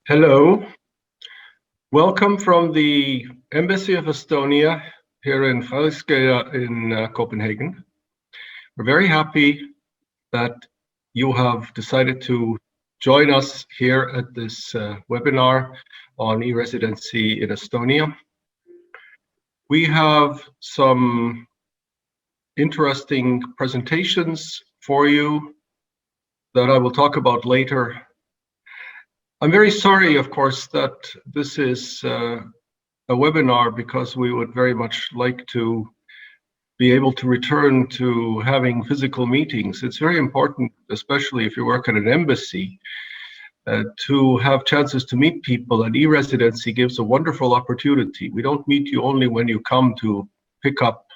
Hello, welcome from the Embassy of Estonia here in Frederiksberg in Copenhagen. We're very happy that you have decided to join us here at this webinar on e-residency in Estonia. We have some interesting presentations for you that I will talk about later. I'm very sorry, of course, that this is a webinar because we would very much like to be able to return to having physical meetings. It's very important, especially if you work at an embassy, to have chances to meet people, and e-residency gives a wonderful opportunity. We don't meet you only when you come to pick up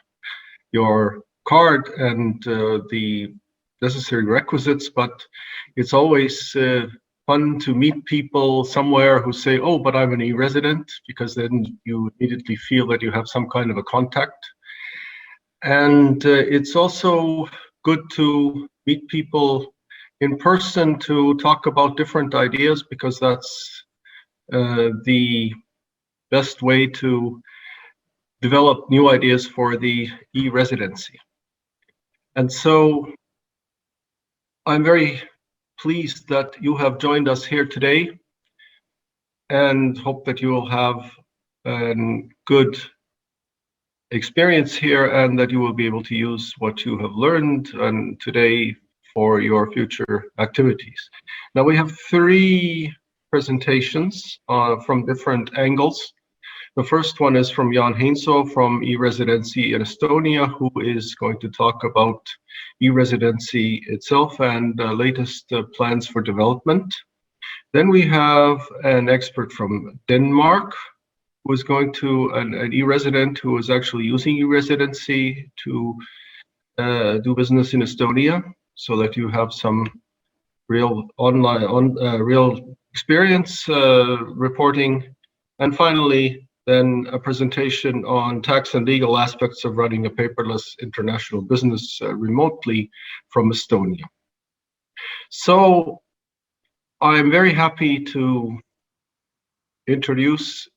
your card and the necessary requisites, but it's always fun to meet people somewhere who say, oh, but I'm an e-resident, because then you immediately feel that you have some kind of a contact. And it's also good to meet people in person to talk about different ideas, because that's the best way to develop new ideas for the e-residency. And so I'm very pleased that you have joined us here today, and hope that you will have a good experience here and that you will be able to use what you have learned and today for your future activities. Now we have three presentations from different angles. The first one is from Jan Heinso from e-Residency in Estonia, who is going to talk about e-Residency itself and latest plans for development. Then we have an expert from Denmark, who is going to, an e-resident who is actually using e-Residency to do business in Estonia, so that you have some real real experience reporting. And finally, then a presentation on tax and legal aspects of running a paperless international business remotely from Estonia. So I'm very happy to introduce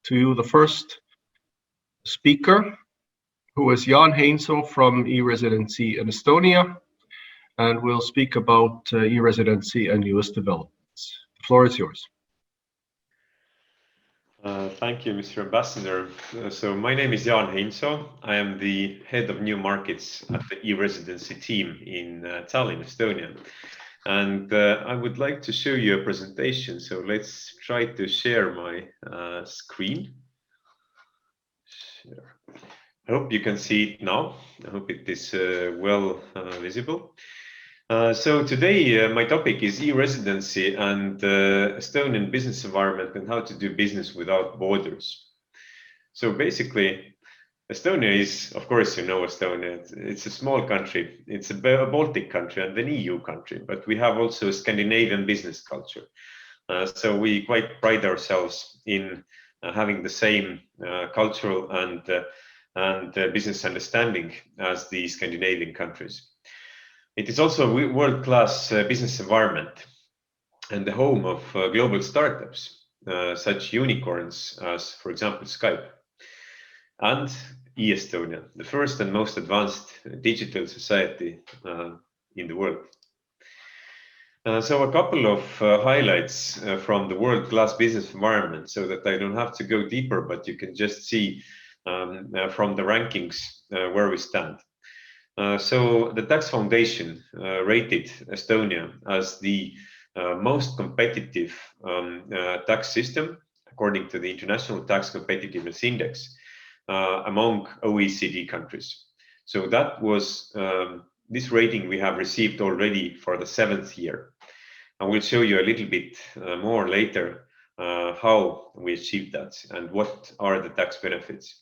to you the first speaker, who is Jan Heinso from e-Residency in Estonia, and we'll speak about e-Residency and newest developments. The floor is yours. Thank you, Mr. Ambassador. So my name is Jan Heinso. I am the head of new markets at the e-Residency team in Tallinn, Estonia. And I would like to show you a presentation. So let's try to share my screen. Share. I hope you can see it now. I hope it is well visible. So today my topic is e-residency and Estonian business environment and how to do business without borders. So basically, Estonia is, of course, you know Estonia, it's a small country. It's a Baltic country and an EU country, but we have also a Scandinavian business culture. So we quite pride ourselves in having the same cultural and business understanding as the Scandinavian countries. It is also a world-class business environment and the home of global startups, such unicorns as, for example, Skype, and e-Estonia, the first and most advanced digital society in the world. So a couple of highlights from the world-class business environment, so that I don't have to go deeper, but you can just see from the rankings where we stand. So the Tax Foundation rated Estonia as the most competitive tax system according to the International Tax Competitiveness Index among OECD countries. So that was this rating we have received already for the 7th year. And we'll show you a little bit more later how we achieved that and what are the tax benefits.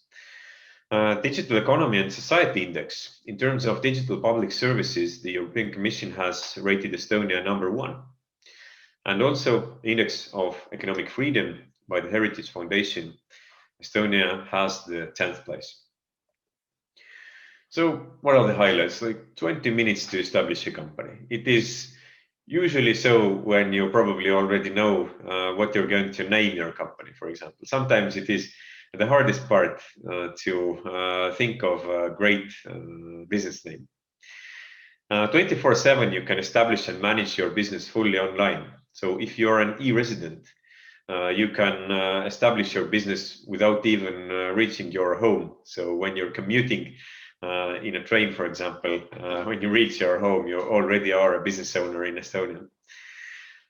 Digital Economy and Society Index. In terms of digital public services, the European Commission has rated Estonia #1. And also Index of Economic Freedom by the Heritage Foundation, Estonia has the 10th place. So what are the highlights? Like 20 minutes to establish a company. It is Usually so when you probably already know what you're going to name your company, for example. Sometimes it is the hardest part to think of a great business name. 24/7, you can establish and manage your business fully online. So if you're an e-resident, you can establish your business without even reaching your home. So when you're commuting in a train, for example, when you reach your home, you already are a business owner in Estonia.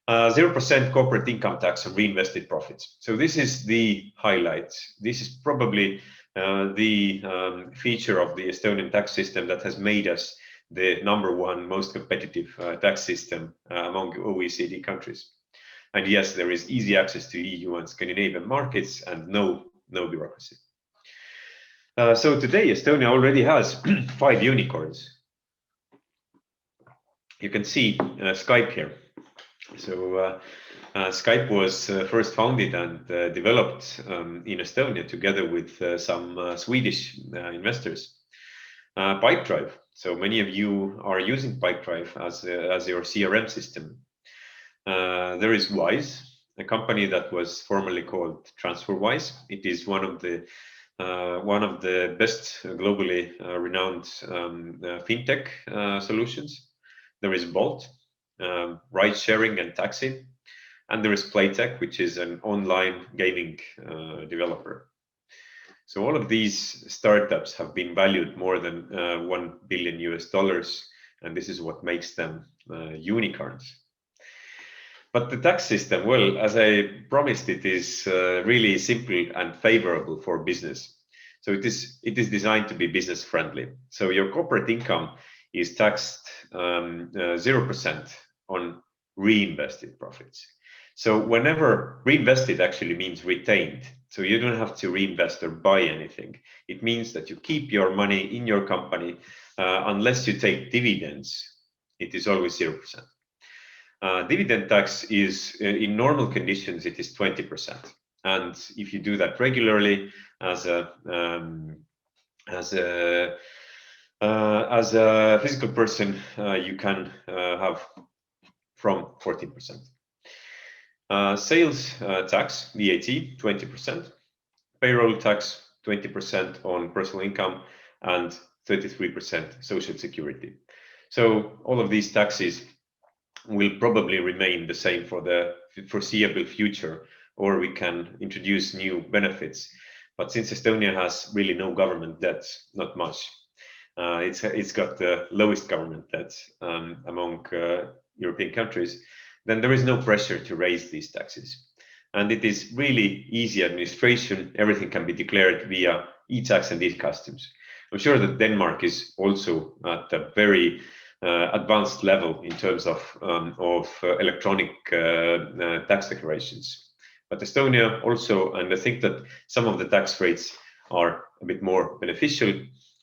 0% corporate income tax on reinvested profits. So this is the highlight. This is probably the feature of the Estonian tax system that has made us the #1 most competitive tax system among OECD countries. And yes, there is easy access to EU and Scandinavian markets and no bureaucracy. So today, Estonia already has 5 unicorns. You can see Skype here. So Skype was first founded and developed in Estonia together with some Swedish investors. Pipedrive. So many of you are using Pipedrive as your CRM system. There is Wise, a company that was formerly called TransferWise. It is one of the best globally renowned fintech solutions. There is Bolt, ride sharing and taxi, and there is Playtech, which is an online gaming developer. So all of these startups have been valued more than $1 billion, and this is what makes them unicorns. But the tax system, well, as I promised, it is really simple and favorable for business. So it is designed to be business friendly. So your corporate income is taxed 0% on reinvested profits. So whenever reinvested actually means retained. So you don't have to reinvest or buy anything. It means that you keep your money in your company unless you take dividends. It is always 0%. Dividend tax is in normal conditions, it is 20%. And if you do that regularly as a physical person, you can have from 14%. Sales tax, VAT, 20%. Payroll tax, 20% on personal income, and 33% social security. So all of these taxes will probably remain the same for the foreseeable future, or we can introduce new benefits. But since Estonia has really no government debt, not much, it's got the lowest government debt among European countries, then there is no pressure to raise these taxes. And it is really easy administration. Everything can be declared via e-tax and e-customs. I'm sure that Denmark is also at a very advanced level in terms of electronic tax declarations. But Estonia also, and I think that some of the tax rates are a bit more beneficial,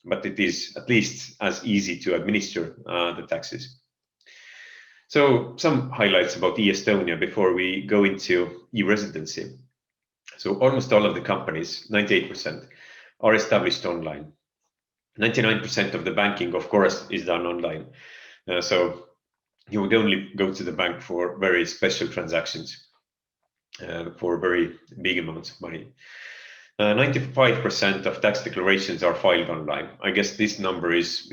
but it is at least as easy to administer the taxes. So some highlights about e-Estonia before we go into e-residency. So almost all of the companies, 98%, are established online. 99% of the banking, of course, is done online. So you would only go to the bank for very special transactions, for very big amounts of money. 95% of tax declarations are filed online. I guess this number is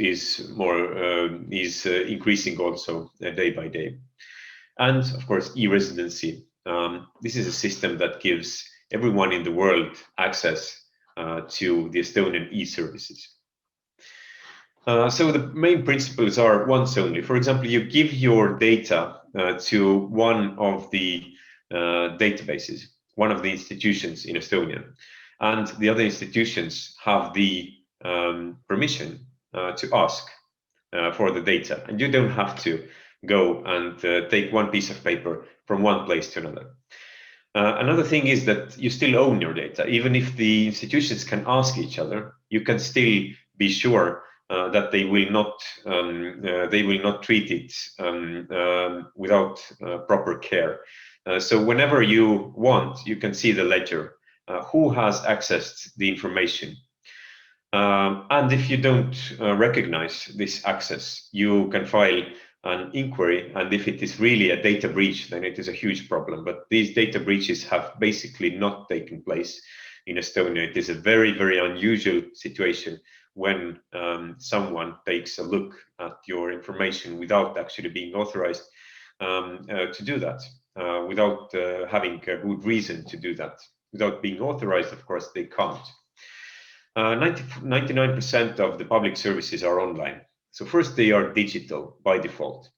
increasing also day by day. And of course, e-residency. This is a system that gives everyone in the world access to the Estonian e-services. So the main principles are once only. For example, you give your data to one of the databases, one of the institutions in Estonia, and the other institutions have the permission to ask for the data, and you don't have to go and take one piece of paper from one place to another. Another thing is that you still own your data. Even if the institutions can ask each other, you can still be sure that they will not treat it without proper care. So whenever you want, you can see the ledger, who has accessed the information. And if you don't recognize this access, you can file an inquiry, and if it is really a data breach, then it is a huge problem. But these data breaches have basically not taken place in Estonia. It is a very, very unusual situation when someone takes a look at your information without actually being authorized to do that, without having a good reason to do that. Without being authorized, of course, they can't. 99% of the public services are online. So first, they are digital by default.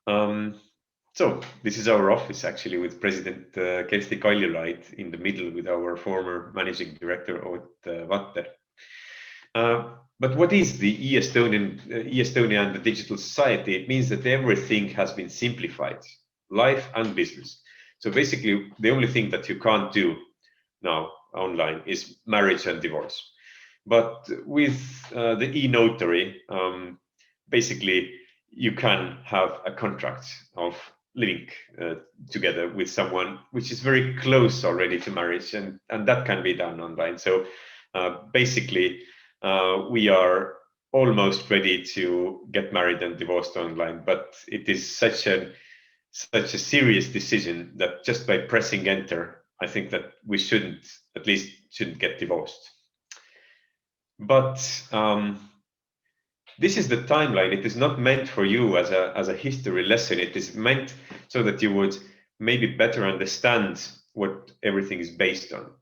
So this is our office, actually, with President Kersti Kaljulaid in the middle, with our former managing director, Ott Vatter. But what is the e-Estonia and the digital society? It means that everything has been simplified, life and business. So basically, the only thing that you can't do now online is marriage and divorce. But with the e-notary, basically, you can have a contract of living together with someone which is very close already to marriage, and that can be done online. So basically, we are almost ready to get married and divorced online, but it is such a serious decision that just by pressing enter, I think that we shouldn't get divorced. But this is the timeline. It is not meant for you as a history lesson. It is meant so that you would maybe better understand what everything is based on.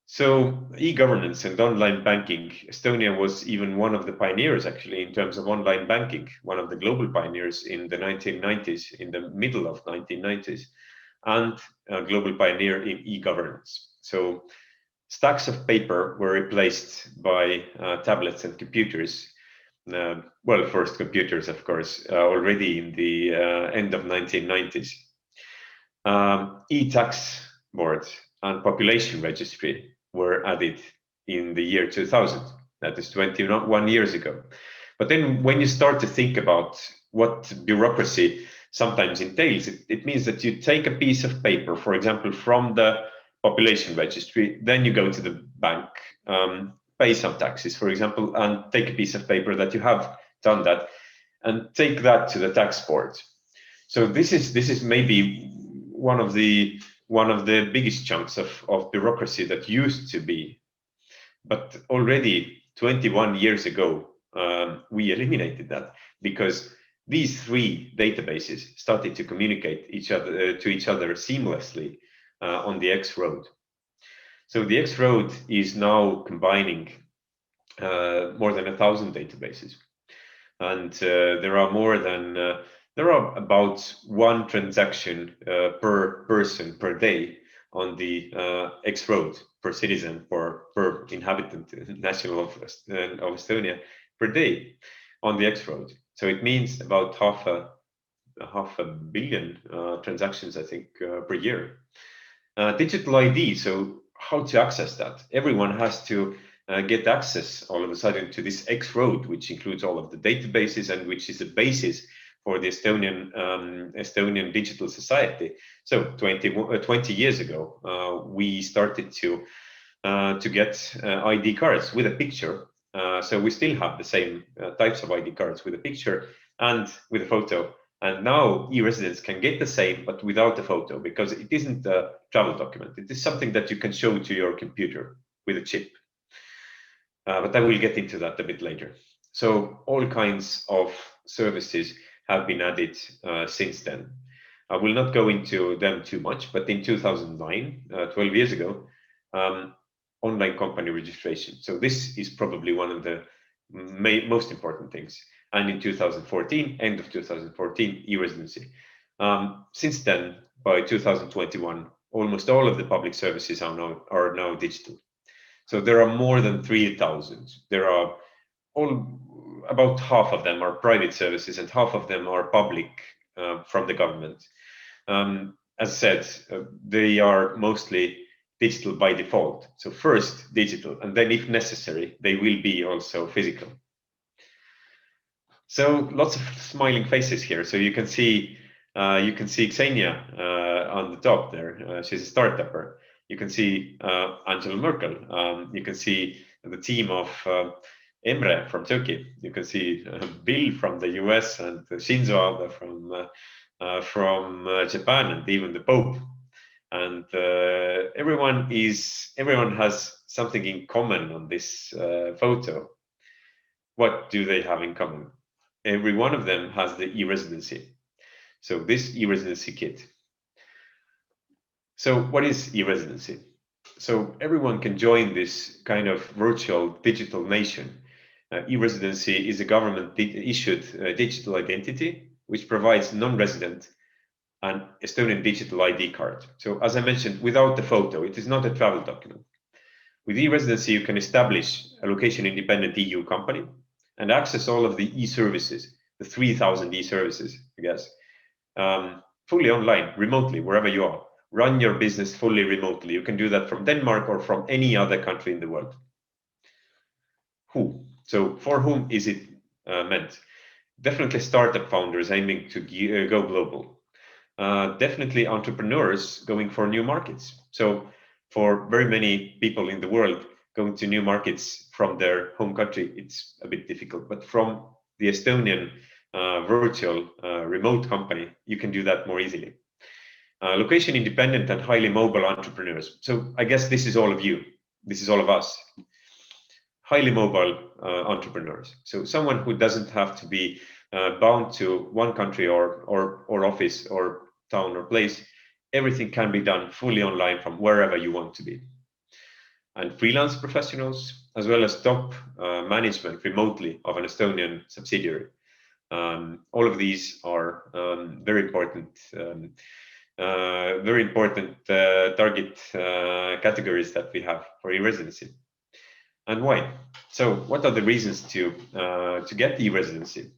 So e-governance and online banking, Estonia was even one of the pioneers, actually, in terms of online banking, one of the global pioneers in the 1990s, in the middle of 1990s, and a global pioneer in e-governance. So stacks of paper were replaced by tablets and computers. Well, first computers, of course, already in the end of 1990s. E-tax board and population registry were added in the year 2000. That is 21 years ago. But then when you start to think about what bureaucracy sometimes entails, it means that you take a piece of paper, for example, from the population registry, then you go to the bank, pay some taxes, for example, and take a piece of paper that you have done that, and take that to the tax board. So this is maybe one of the biggest chunks of bureaucracy that used to be, but already 21 years ago we eliminated that, because these three databases started to communicate to each other seamlessly on the X road. So the X road is now combining more than 1,000 databases, and there are about one transaction per person per day on the X road, per citizen, per inhabitant, national of Estonia, per day on the X road. So it means about half a billion transactions, I think, per year. Digital ID. So how to access that? Everyone has to get access all of a sudden to this X road, which includes all of the databases and which is the basis for the Estonian digital society. So 20 years ago, we started to get ID cards with a picture. So we still have the same types of ID cards with a picture and with a photo. And now e-residents can get the same, but without a photo, because it isn't a travel document. It is something that you can show to your computer with a chip. But I will get into that a bit later. So all kinds of services have been added since then. I will not go into them too much, but in 2009, 12 years ago, online company registration. So this is probably one of the most important things. And in 2014, end of 2014, e-Residency. Since then, by 2021, almost all of the public services are now digital. So there are more than 3,000. There are about half of them are private services and half of them are public from the government. As said, they are mostly digital by default. So first digital, and then if necessary, they will be also physical. So lots of smiling faces here. So you can see Xenia on the top there. She's a startupper. You can see Angela Merkel. You can see the team of Emre from Turkey. You can see Bill from the US and Shinzo Abe from Japan, and even the Pope. And everyone has something in common on this photo. What do they have in common? Every one of them has the e-Residency. So this e-Residency kit. So what is e-Residency? So everyone can join this kind of virtual digital nation. E-Residency is a government-issued digital identity which provides non-resident an Estonian digital ID card. So as I mentioned, without the photo, it is not a travel document. With e-Residency, you can establish a location-independent EU company and access all of the e-services, the 3,000 e-services, I guess, fully online, remotely, wherever you are. Run your business fully remotely. You can do that from Denmark or from any other country in the world. Who? So for whom is it meant? Definitely startup founders aiming to go global. Definitely entrepreneurs going for new markets. So for very many people in the world, going to new markets from their home country, it's a bit difficult. But from the Estonian virtual remote company, you can do that more easily. Location independent and highly mobile entrepreneurs. So I guess this is all of you. This is all of us. Highly mobile entrepreneurs. So someone who doesn't have to be bound to one country or office or town or place. Everything can be done fully online from wherever you want to be. And freelance professionals, as well as top management remotely of an Estonian subsidiary. All of these are very important target categories that we have for e-Residency. And why? So what are the reasons to get e-Residency?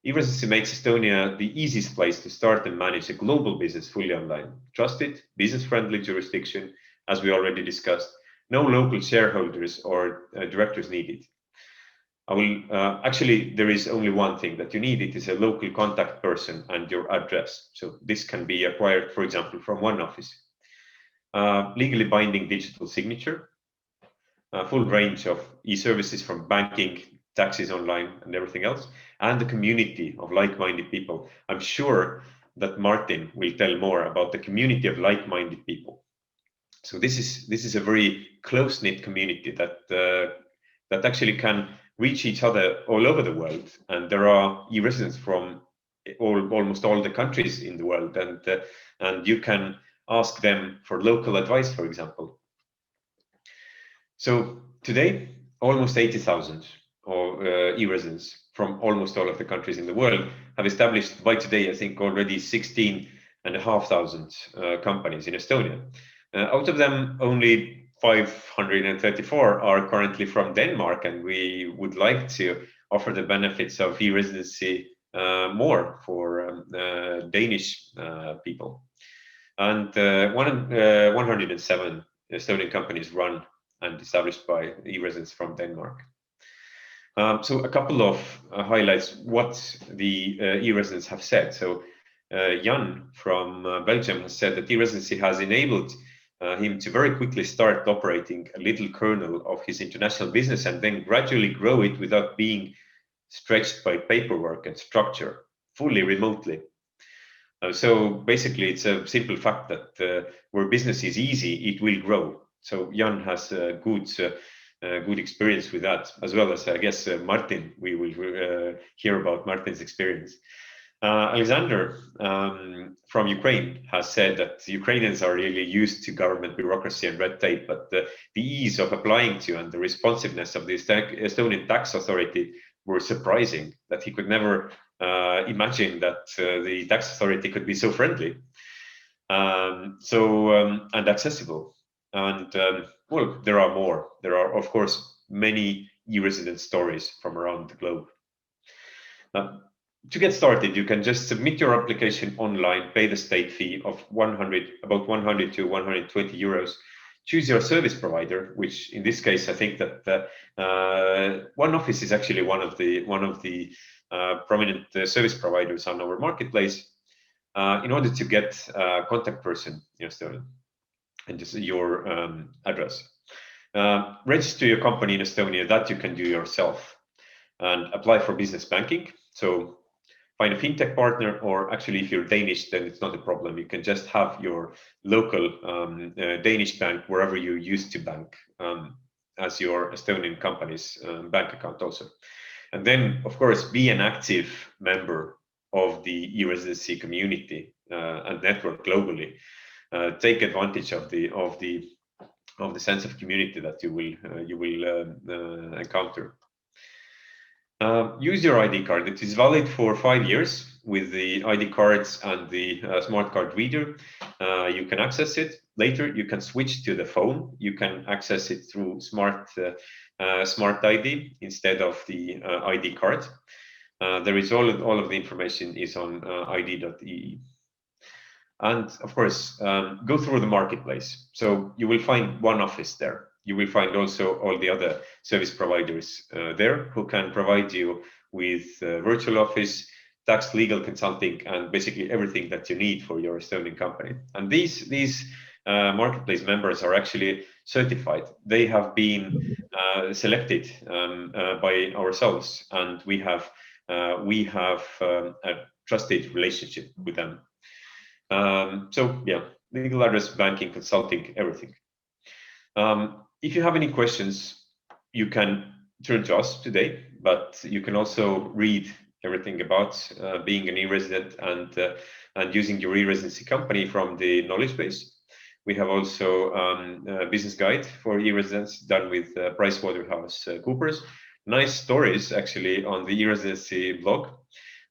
E-Residency makes Estonia the easiest place to start and manage a global business fully online. Trusted, business-friendly jurisdiction, as we already discussed. No local shareholders or directors needed. Actually, there is only one thing that you need. It is a local contact person and your address. So this can be acquired, for example, from one office. Legally binding digital signature. A full range of e-services from banking, taxes online, and everything else, and the community of like-minded people. I'm sure that Martin will tell more about the community of like-minded people. So this is a very close-knit community that actually can reach each other all over the world, and there are e-residents from almost all the countries in the world, and you can ask them for local advice, for example. So today, almost 80,000 e-residents from almost all of the countries in the world have established, by today, I think already 16,500 companies in Estonia. Out of them, only 534 are currently from Denmark, and we would like to offer the benefits of e-Residency more for Danish people. And 107 Estonian companies run and established by e-residents from Denmark. So a couple of highlights what the e-residents have said. So Jan from Belgium has said that e-Residency has enabled him to very quickly start operating a little kernel of his international business and then gradually grow it without being stretched by paperwork and structure, fully remotely. So basically, it's a simple fact that where business is easy, it will grow. So Jan has a good experience with that, as well as I guess Martin. We will hear about Martin's experience. Alexander from Ukraine has said that Ukrainians are really used to government bureaucracy and red tape, but the ease of applying to and the responsiveness of the Estonian tax authority were surprising, that he could never imagine that the tax authority could be so friendly and accessible. And well, there are more. There are, of course, many e-resident stories from around the globe. To get started, you can just submit your application online, pay the state fee of about 100 to 120 euros. Choose your service provider, which in this case, I think that one office is actually one of the prominent service providers on our marketplace, in order to get a contact person in Estonia and just your address. Register your company in Estonia. That you can do yourself. and apply for business banking. So find a fintech partner, or actually if you're Danish, then it's not a problem. You can just have your local Danish bank wherever you used to bank as your Estonian company's bank account also. And then, of course, be an active member of the e-Residency community and network globally. Take advantage of the sense of community that you will encounter. Use your ID card. It is valid for 5 years. With the ID cards and the smart card reader, you can access it. Later, you can switch to the phone. You can access it through smart ID instead of the ID card. There is all of the information is on id.ee. And of course, go through the marketplace. So you will find one office there. You will find also all the other service providers there who can provide you with virtual office, tax, legal consulting, and basically everything that you need for your Estonian company. And these marketplace members are actually certified. They have been selected by ourselves, and we have a trusted relationship with them. So yeah, legal address, banking, consulting, everything. If you have any questions, you can turn to us today, but you can also read everything about being an e-resident and using your e-residency company from the knowledge base. We have also a business guide for e-residents done with PricewaterhouseCoopers. Nice stories actually on the e-residency blog.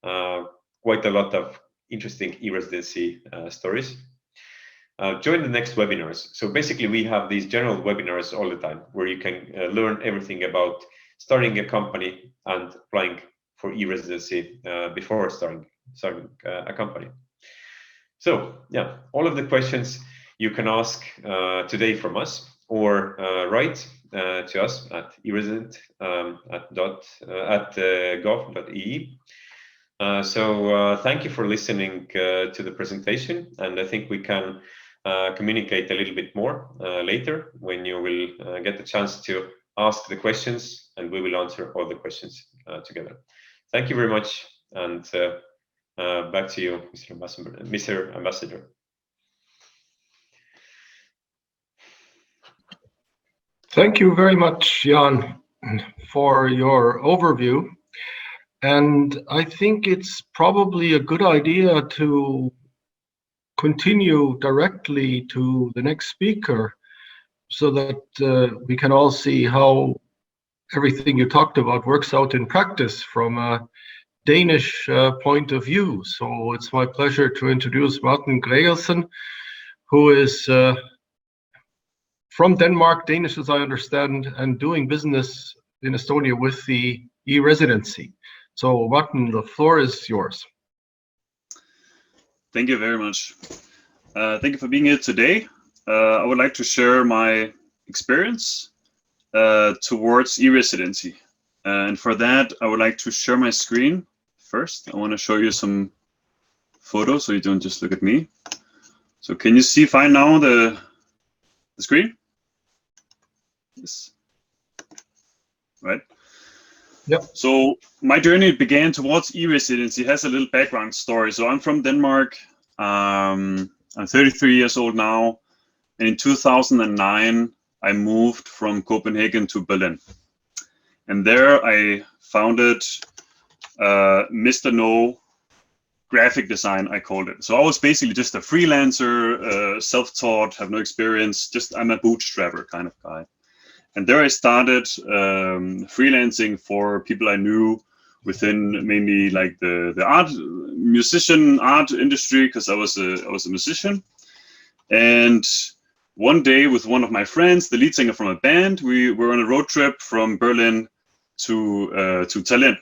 Quite a lot of interesting e-residency stories. Join the next webinars. So basically, we have these general webinars all the time where you can learn everything about starting a company and applying for e-residency before starting a company. So yeah, all of the questions you can ask today from us, or write to us at e-resident at gov.ee. So thank you for listening to the presentation, and I think we can communicate a little bit more later when you will get the chance to ask the questions, and we will answer all the questions together. Thank you very much, and back to you, Mr. Ambassador. Thank you very much, Jan, for your overview. And I think it's probably a good idea to continue directly to the next speaker so that we can all see how everything you talked about works out in practice from a Danish point of view. So it's my pleasure to introduce Martin Gregersen, who is from Denmark, Danish as I understand, and doing business in Estonia with the e-Residency. So Martin, the floor is yours. Thank you very much. Thank you for being here today. I would like to share my experience towards e-Residency. And for that, I would like to share my screen. First, I want to show you some photos so you don't just look at me. So can you see fine now the screen? Yes. Right. Yep. So my journey began towards e-Residency. Has a little background story. So I'm from Denmark. I'm 33 years old now. And in 2009, I moved from Copenhagen to Berlin. And there I founded Mr. No graphic design, I called it. So I was basically just a freelancer, self-taught, have no experience, I'm a bootstrapper kind of guy. And there I started freelancing for people I knew within mainly like the art industry, because I was a musician. And one day with one of my friends, the lead singer from a band, we were on a road trip from Berlin to Tallinn.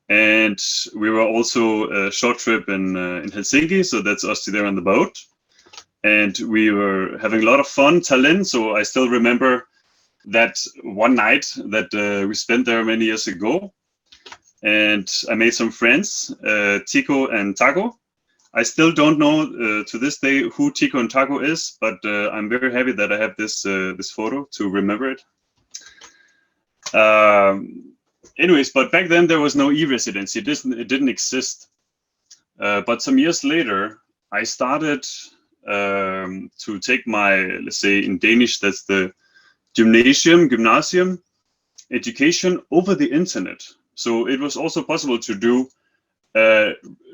And we were also a short trip in Helsinki, so that's us there on the boat. And we were having a lot of fun, Tallinn, so I still remember that one night that we spent there many years ago. And I made some friends, Tico and Taco. I still don't know to this day who Tico and Taco is, but I'm very happy that I have this photo to remember it. anyways, but back then there was no e-residency. It didn't exist. But some years later, I started to take my, let's say in Danish, that's the gymnasium education over the internet. So it was also possible to do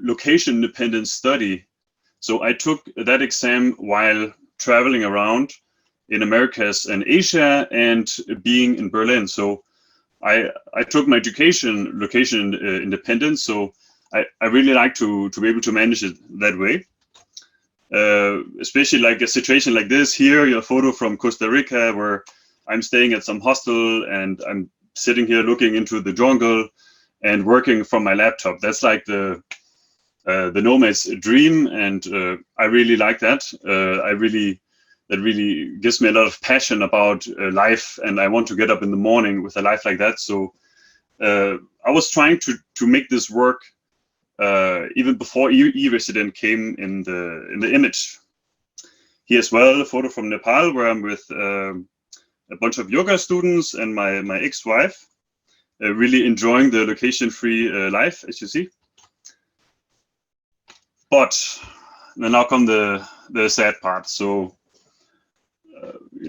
location-independent study. So I took that exam while traveling around in Americas and Asia and being in Berlin. So I took my education location independent. So I really like to be able to manage it that way. Especially like a situation like this here, your photo from Costa Rica, where I'm staying at some hostel and I'm sitting here looking into the jungle and working from my laptop. That's like the nomad's dream, and I really like that. That really gives me a lot of passion about life, and I want to get up in the morning with a life like that. So I was trying to make this work even before e-resident came in the image. Here as well, a photo from Nepal where I'm with a bunch of yoga students and my ex-wife, really enjoying the location-free life, as you see. But then now come the sad part. So,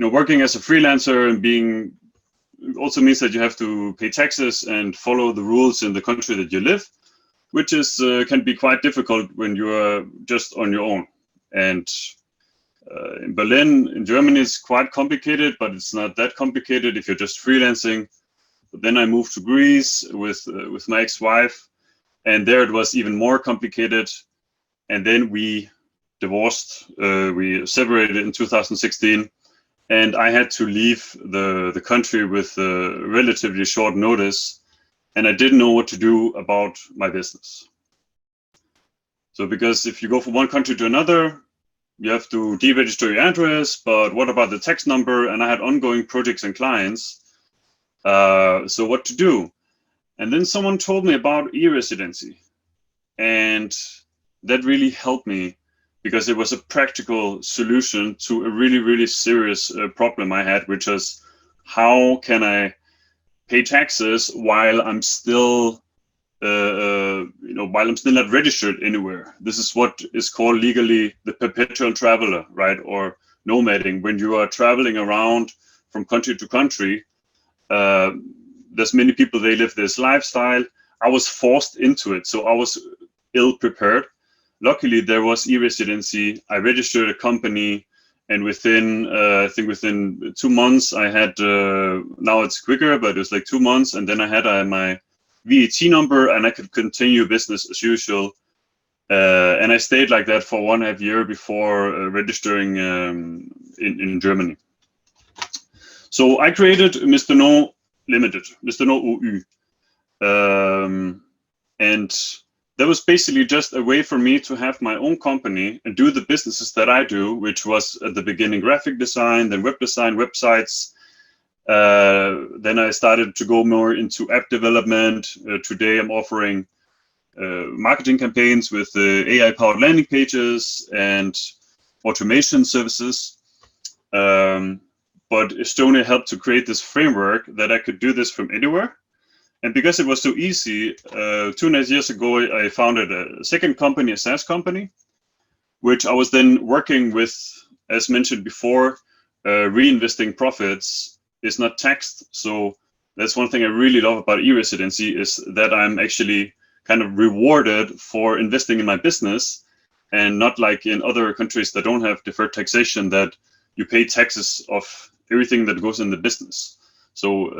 working as a freelancer and being also means that you have to pay taxes and follow the rules in the country that you live, which is can be quite difficult when you are just on your own. And in Berlin, in Germany, it's quite complicated, but it's not that complicated if you're just freelancing. But then I moved to Greece with my ex-wife, and there it was even more complicated. And then we divorced. We separated in 2016, and I had to leave the country with relatively short notice, and I didn't know what to do about my business. So because if you go from one country to another, you have to deregister your address, but what about the tax number? And I had ongoing projects and clients. So what to do? And then someone told me about e-residency, and that really helped me because it was a practical solution to a really, really serious problem I had, which was how can I pay taxes while I'm still while I'm still not registered anywhere. This is what is called legally the perpetual traveler, right? Or nomading. When you are traveling around from country to country, there's many people, they live this lifestyle. I was forced into it, so I was ill prepared. Luckily, there was e-residency. I registered a company, and within, I think within 2 months, I had, now it's quicker, but it was like 2 months, and then I had my VAT number, and I could continue business as usual. And I stayed like that for 1.5 years before registering in Germany. So I created Mr. No Limited, Mr. No OU. And that was basically just a way for me to have my own company and do the businesses that I do, which was at the beginning graphic design, then web design, websites. Then I started to go more into app development. Today I'm offering marketing campaigns with AI-powered landing pages and automation services. But Estonia helped to create this framework that I could do this from anywhere. And because it was so easy, 2.5 years ago, I founded a second company, a SaaS company, which I was then working with, as mentioned before, reinvesting profits is not taxed. So that's one thing I really love about e-residency is that I'm actually kind of rewarded for investing in my business, and not like in other countries that don't have deferred taxation that you pay taxes of everything that goes in the business. So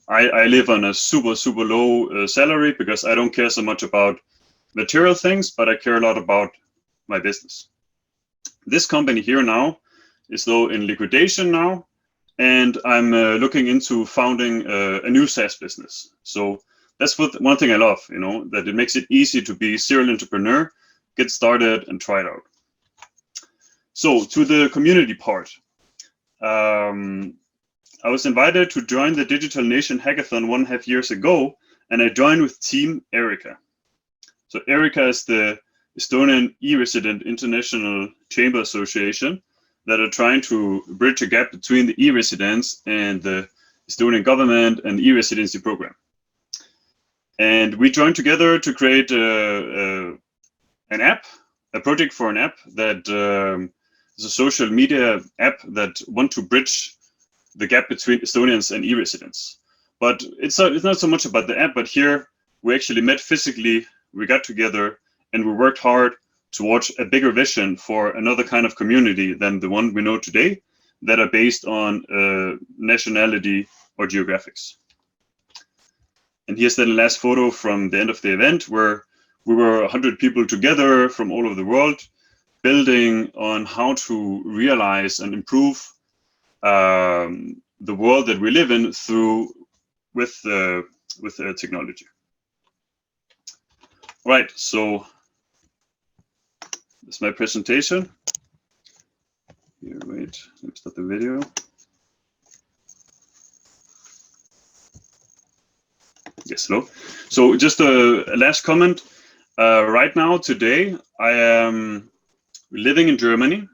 I live on a super, super low salary because I don't care so much about material things, but I care a lot about my business. This company here now is though in liquidation now, and I'm looking into founding a new SaaS business. So that's one thing I love, that it makes it easy to be a serial entrepreneur, get started and try it out. So to the community part. I was invited to join the Digital Nation Hackathon 1.5 years ago, and I joined with Team Erica. So Erica is the Estonian e-Resident International Chamber Association that are trying to bridge a gap between the e-residents and the Estonian government and the e-residency program. And we joined together to create an app, a project for an app that is a social media app that want to bridge the gap between Estonians and e-residents. But it's not so much about the app, but here we actually met physically, we got together, and we worked hard towards a bigger vision for another kind of community than the one we know today, that are based on nationality or geographics. And here's the last photo from the end of the event, where we were 100 people together from all over the world, building on how to realize and improve the world that we live in with technology. Right, so that's my presentation. Here, wait, let me start the video. Yes, hello. So just a last comment. Right now, today, I am living in Germany.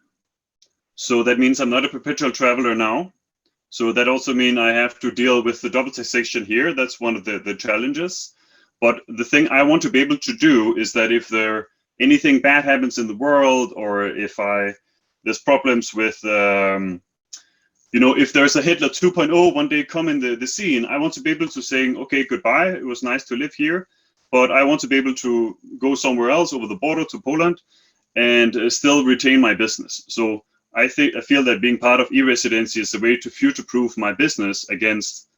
So that means I'm not a perpetual traveler now. So that also means I have to deal with the double taxation here. That's one of the challenges. But the thing I want to be able to do is that if anything bad happens in the world, or if there's problems with if there's a Hitler 2.0 one day come in the scene, I want to be able to say, okay, goodbye, it was nice to live here, but I want to be able to go somewhere else over the border to Poland and still retain my business. So I feel that being part of e-Residency is a way to future-proof my business against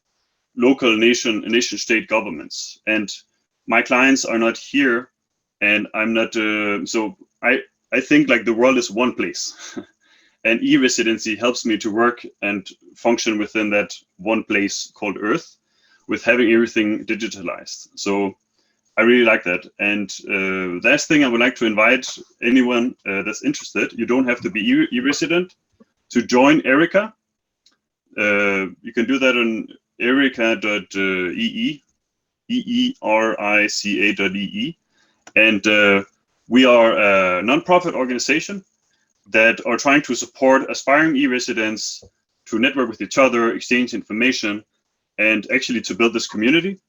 local nation-state governments. And my clients are not here, and I'm not, so I think like the world is one place. And e-Residency helps me to work and function within that one place called Earth, with having everything digitalized. So I really like that. And the last thing I would like to invite anyone that's interested, you don't have to be e-resident to join Erica. You can do that on erica.ee, EERICA.ee. And we are a nonprofit organization that are trying to support aspiring e-residents to network with each other, exchange information, and actually to build this community.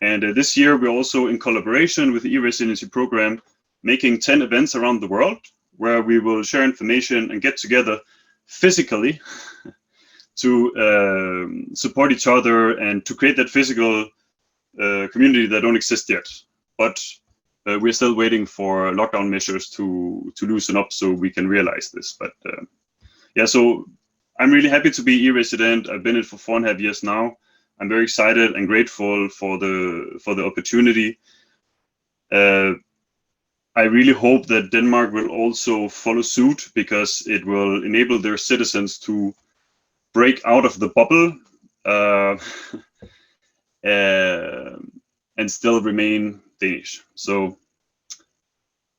And this year, we're also in collaboration with the e-Residency program, making 10 events around the world, where we will share information and get together physically to support each other and to create that physical community that don't exist yet. But we're still waiting for lockdown measures to loosen up so we can realize this. But yeah, so I'm really happy to be e-resident. I've been in for 4.5 years now. I'm very excited and grateful for the opportunity. I really hope that Denmark will also follow suit, because it will enable their citizens to break out of the bubble and still remain Danish. So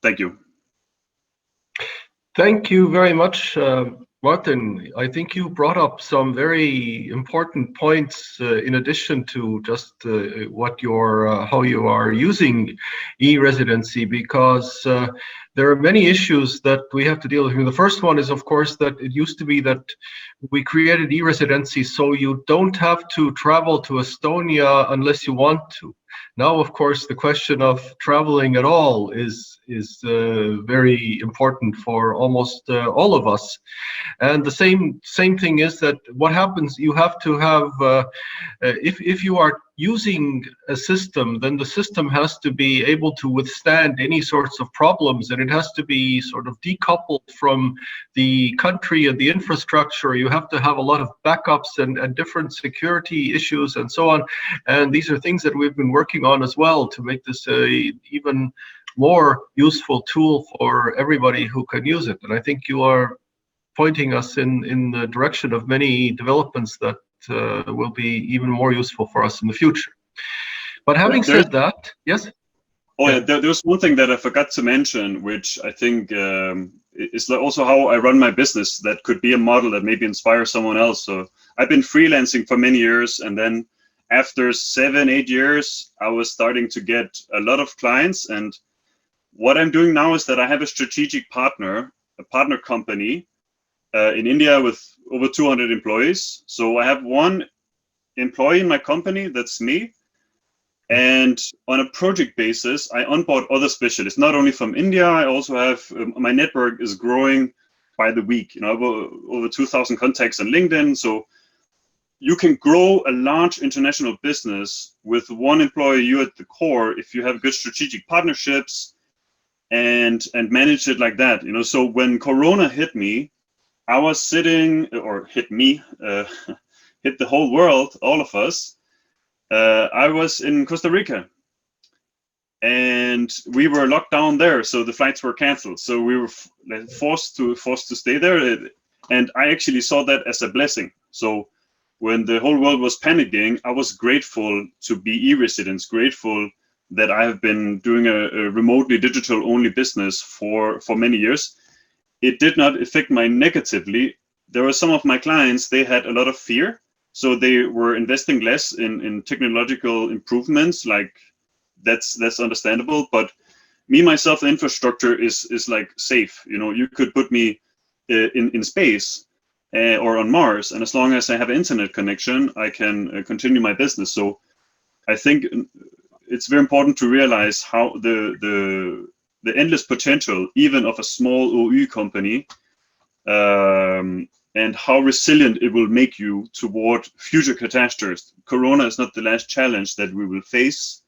thank you. Thank you very much, Martin. I think you brought up some very important points in addition to just how you are using e-Residency, because there are many issues that we have to deal with. The first one is, of course, that it used to be that we created e-Residency so you don't have to travel to Estonia unless you want to. Now, of course, the question of traveling at all is very important for almost all of us. And the same thing is that what happens, you have to have, if you are using a system, then the system has to be able to withstand any sorts of problems, and it has to be sort of decoupled from the country and the infrastructure. You have to have a lot of backups and different security issues and so on. And these are things that we've been working on as well to make this even more useful tool for everybody who can use it. And I think you are pointing us in the direction of many developments that will be even more useful for us in the future. But having said that, yes? Oh yeah, there's one thing that I forgot to mention, which I think is also how I run my business. That could be a model that maybe inspires someone else. So I've been freelancing for many years, and then after 7-8 years, I was starting to get a lot of clients. And what I'm doing now is that I have a strategic partner, a partner company in India with over 200 employees. So I have one employee in my company, that's me. And on a project basis, I onboard other specialists, not only from India. I also have my network is growing by the week. You know, I have over 2,000 contacts on LinkedIn. So you can grow a large international business with one employee, you at the core, if you have good strategic partnerships and manage it like that. You know, so when Corona hit me, I was sitting, or hit me, hit the whole world, all of us. I was in Costa Rica, and we were locked down there, so the flights were canceled. So we were forced to stay there, and I actually saw that as a blessing. So when the whole world was panicking, I was grateful to be e-residents, grateful that I have been doing a remotely digital-only business for many years. It did not affect me negatively. There were some of my clients, they had a lot of fear. So they were investing less in technological improvements, like that's understandable. But me, myself, the infrastructure is like safe. You know, you could put me in space or on Mars, and as long as I have an internet connection, I can continue my business. So I think it's very important to realize how the endless potential, even of a small OU company, and how resilient it will make you toward future catastrophes. Corona is not the last challenge that we will face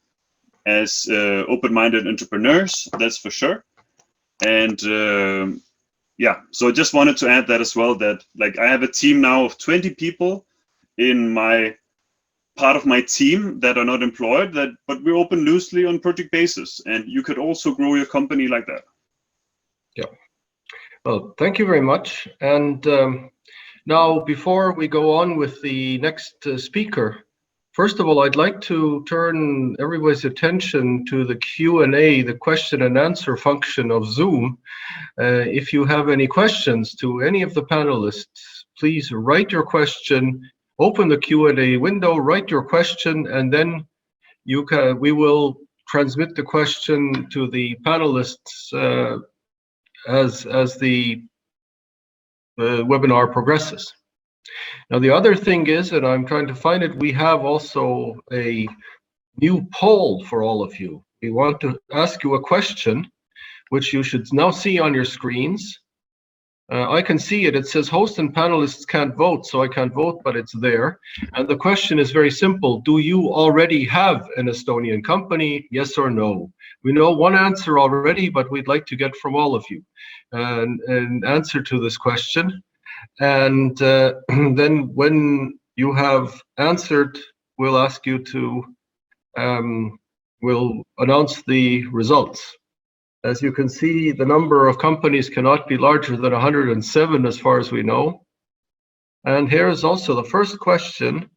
as open-minded entrepreneurs, that's for sure. And yeah, so I just wanted to add that as well, that like I have a team now of 20 people in my part of my team that are not employed, but we're open loosely on project basis, and you could also grow your company like that. Yeah. Well, thank you very much. And now, before we go on with the next speaker, first of all, I'd like to turn everybody's attention to the Q&A, the question and answer function of Zoom. If you have any questions to any of the panelists, please write your question, open the Q&A window, write your question, and then we will transmit the question to the panelists as the webinar progresses. Now, the other thing is, and I'm trying to find it, we have also a new poll for all of you. We want to ask you a question, which you should now see on your screens. I can see it. It says host and panelists can't vote, so I can't vote, but it's there. And the question is very simple. Do you already have an Estonian company? Yes or no? We know one answer already, but we'd like to get from all of you an answer to this question. And then when you have answered, we'll ask you to, we'll announce the results. As you can see, the number of companies cannot be larger than 107 as far as we know. And here is also the first question,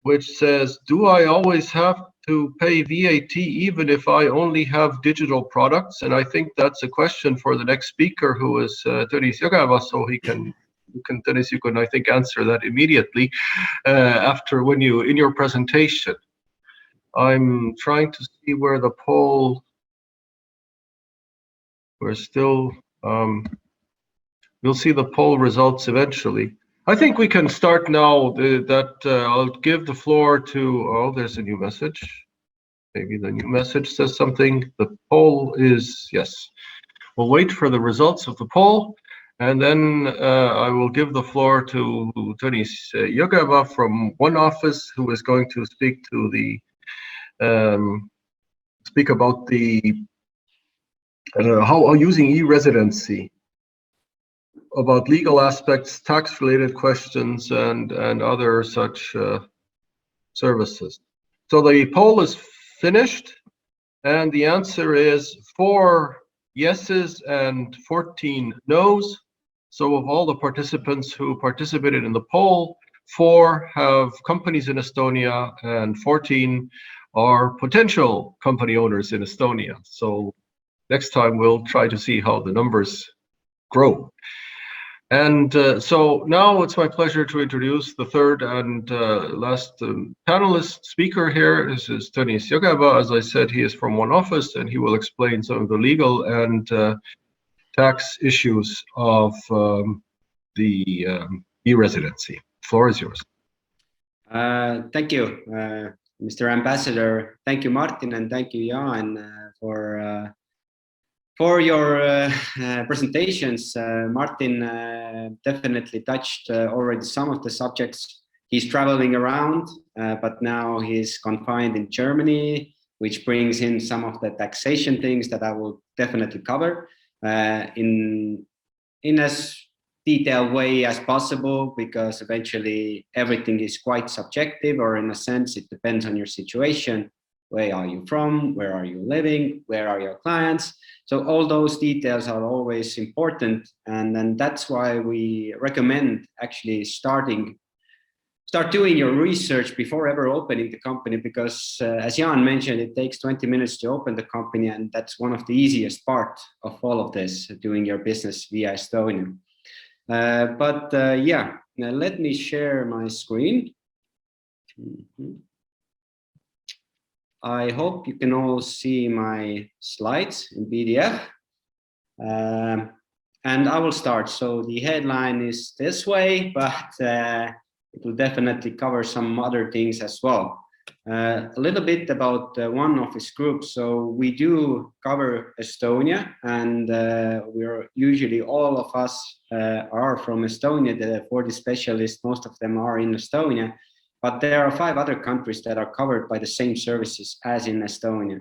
which says, do I always have to pay VAT even if I only have digital products? And I think that's a question for the next speaker, who is Tõnis Jõgeva, so Tõnis, you can, I think, answer that immediately after in your presentation. I'm trying to see where the poll, we're still, we'll see the poll results eventually. I think we can start now. I'll give the floor to, oh, there's a new message. Maybe the new message says something. The poll is, yes. We'll wait for the results of the poll, and then I will give the floor to Tõnis Jõgeva from one office, who is going to speak to the, speak about the, how using e-Residency, about legal aspects, tax-related questions, and other such services. So the poll is finished, and the answer is 4 yeses and 14 noes. So of all the participants who participated in the poll, 4 have companies in Estonia and 14 are potential company owners in Estonia. So next time we'll try to see how the numbers grow. And so now it's my pleasure to introduce the third and last panelist speaker here. This is Tõnis Jõgeva. As I said, he is from one office, and he will explain some of the legal and tax issues of the e-Residency. The floor is yours. Thank you. Mr. Ambassador. Thank you, Martin, and thank you, Jan, for your presentations. Martin definitely touched already some of the subjects. He's traveling around, but now he's confined in Germany, which brings in some of the taxation things that I will definitely cover in as detailed way as possible, because eventually everything is quite subjective, or in a sense it depends on your situation. Where are you from? Where are you living? Where are your clients? So all those details are always important, and that's why we recommend actually start doing your research before ever opening the company, because as Jan mentioned, it takes 20 minutes to open the company, and that's one of the easiest part of all of this, doing your business via Estonian. Yeah, now let me share my screen. I hope you can all see my slides in PDF. And I will start. So the headline is this way, but it will definitely cover some other things as well. A little bit about One Office Group. So we do cover Estonia, and we're usually all of us are from Estonia. The 40 specialists, most of them are in Estonia, but there are 5 other countries that are covered by the same services as in Estonia.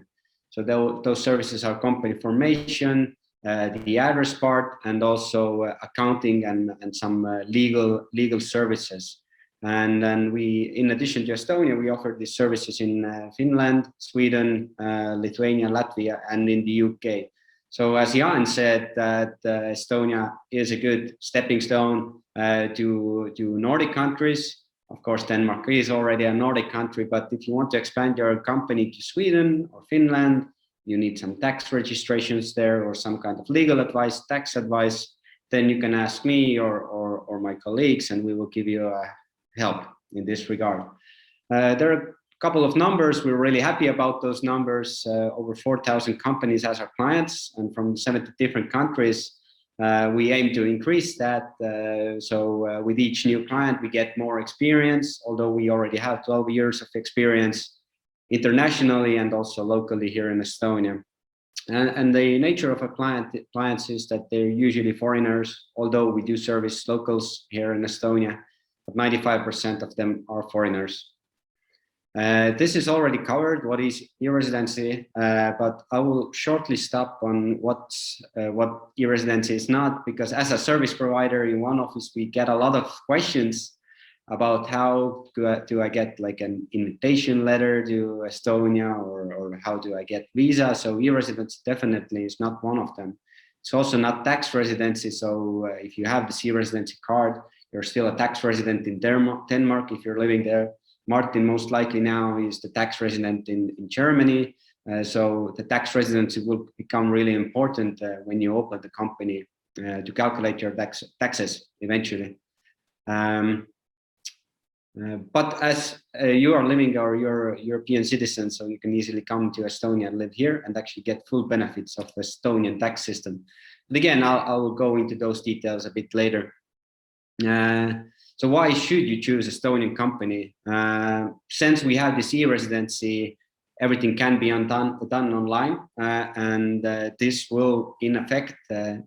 So those services are company formation, the address part, and also accounting and some legal services. And then we, in addition to Estonia, we offer these services in Finland, Sweden, Lithuania, Latvia, and in the UK. So as Jan said, that Estonia is a good stepping stone to Nordic countries. Of course, Denmark is already a Nordic country, but if you want to expand your company to Sweden or Finland, you need some tax registrations there or some kind of legal advice, tax advice, then you can ask me or my colleagues, and we will give you help in this regard. There are a couple of numbers. We're really happy about those numbers. Over 4,000 companies as our clients, and from 70 different countries. We aim to increase that. So with each new client, we get more experience, although we already have 12 years of experience internationally and also locally here in Estonia. And the nature of our clients is that they're usually foreigners, although we do service locals here in Estonia, but 95% of them are foreigners. This is already covered, what is e-Residency, but I will shortly stop on what e-Residency is not, because as a service provider in One Office, we get a lot of questions about how do I get like an invitation letter to Estonia, or how do I get visa. So e-Residency definitely is not one of them. It's also not tax residency. So if you have the e-Residency card, you're still a tax resident in Denmark if you're living there. Martin most likely now is the tax resident in Germany. So the tax residency will become really important when you open the company to calculate your taxes eventually. But as you are living, or you're a European citizen, so you can easily come to Estonia and live here and actually get full benefits of the Estonian tax system. But again, I will go into those details a bit later. So why should you choose Estonian company? Since we have this e-Residency, everything can be done online, and this will in effect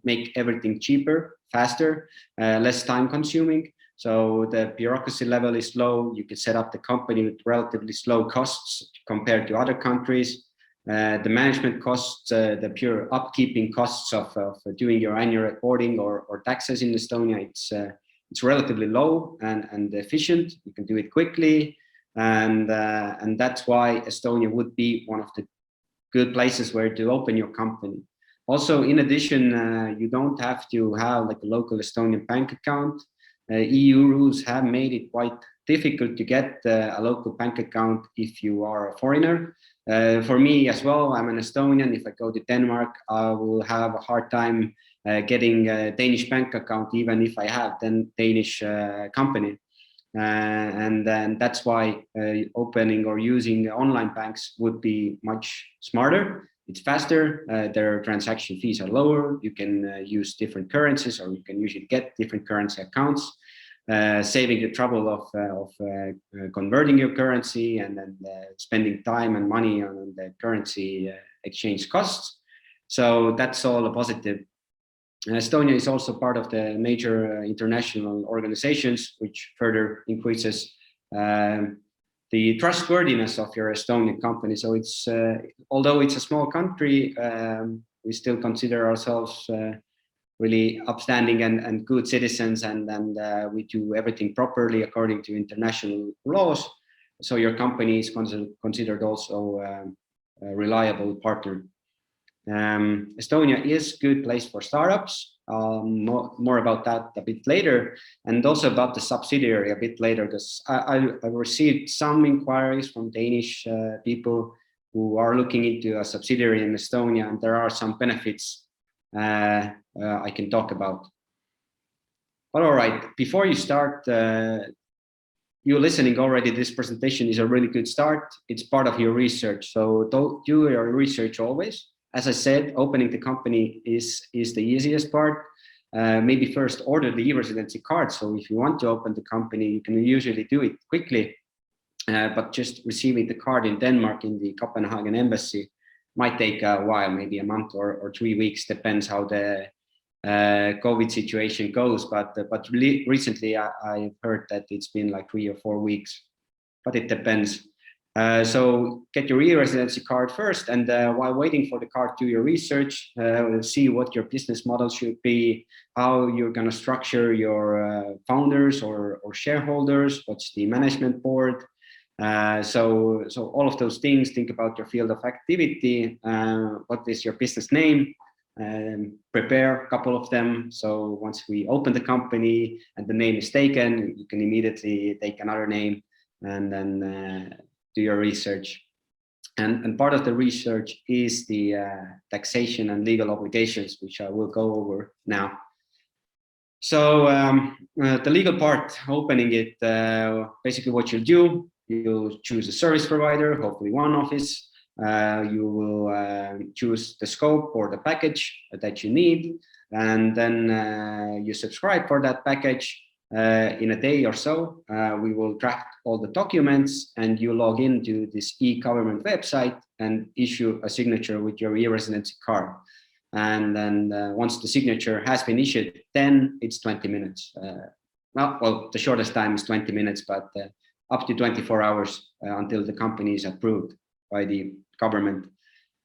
make everything cheaper, faster, less time consuming. So the bureaucracy level is low. You can set up the company with relatively slow costs compared to other countries. The management costs, the pure upkeeping costs of doing your annual reporting or taxes in Estonia, it's relatively low and efficient. You can do it quickly, and that's why Estonia would be one of the good places where to open your company. Also, in addition, you don't have to have like a local Estonian bank account. EU rules have made it quite difficult to get a local bank account if you are a foreigner. For me as well, I'm an Estonian. If I go to Denmark, I will have a hard time getting a Danish bank account, even if I have then Danish company. And then that's why opening or using online banks would be much smarter. It's faster, their transaction fees are lower, you can use different currencies, or you can usually get different currency accounts. saving the trouble of converting your currency and then spending time and money on the currency exchange costs. So that's all a positive. Estonia is also part of the major international organizations, which further increases the trustworthiness of your Estonian company. So it's although it's a small country, we still consider ourselves really upstanding and good citizens, and we do everything properly according to international laws. So your company is considered also a reliable partner. Estonia is a good place for startups. More about that a bit later, and also about the subsidiary a bit later, because I received some inquiries from Danish people who are looking into a subsidiary in Estonia, and there are some benefits I can talk about. But all right, before you start, you listening already, this presentation is a really good start. It's part of your research, so don't do your research always. As I said, opening the company is the easiest part. Maybe first order the e-Residency card. So if you want to open the company, you can usually do it quickly. But just receiving the card in Denmark in the Copenhagen embassy might take a while, maybe a month or 3 weeks, depends how the COVID situation goes. But really recently I've heard that it's been like 3 or 4 weeks, but it depends. So get your e-Residency card first, and while waiting for the card, do your research, see what your business model should be, how you're going to structure your founders or shareholders, what's the management board. So all of those things, think about your field of activity, what is your business name, prepare a couple of them. So once we open the company and the name is taken, you can immediately take another name and then do your research. And part of the research is the taxation and legal obligations, which I will go over now. So the legal part, opening it, basically what you'll do, you'll choose a service provider, hopefully one office. You will choose the scope or the package that you need, and then you subscribe for that package. In a day or so, we will draft all the documents, and you log into this e-government website and issue a signature with your e-Residency card. And then once the signature has been issued, then it's 20 minutes. Well, the shortest time is 20 minutes, but up to 24 hours until the company is approved by the government.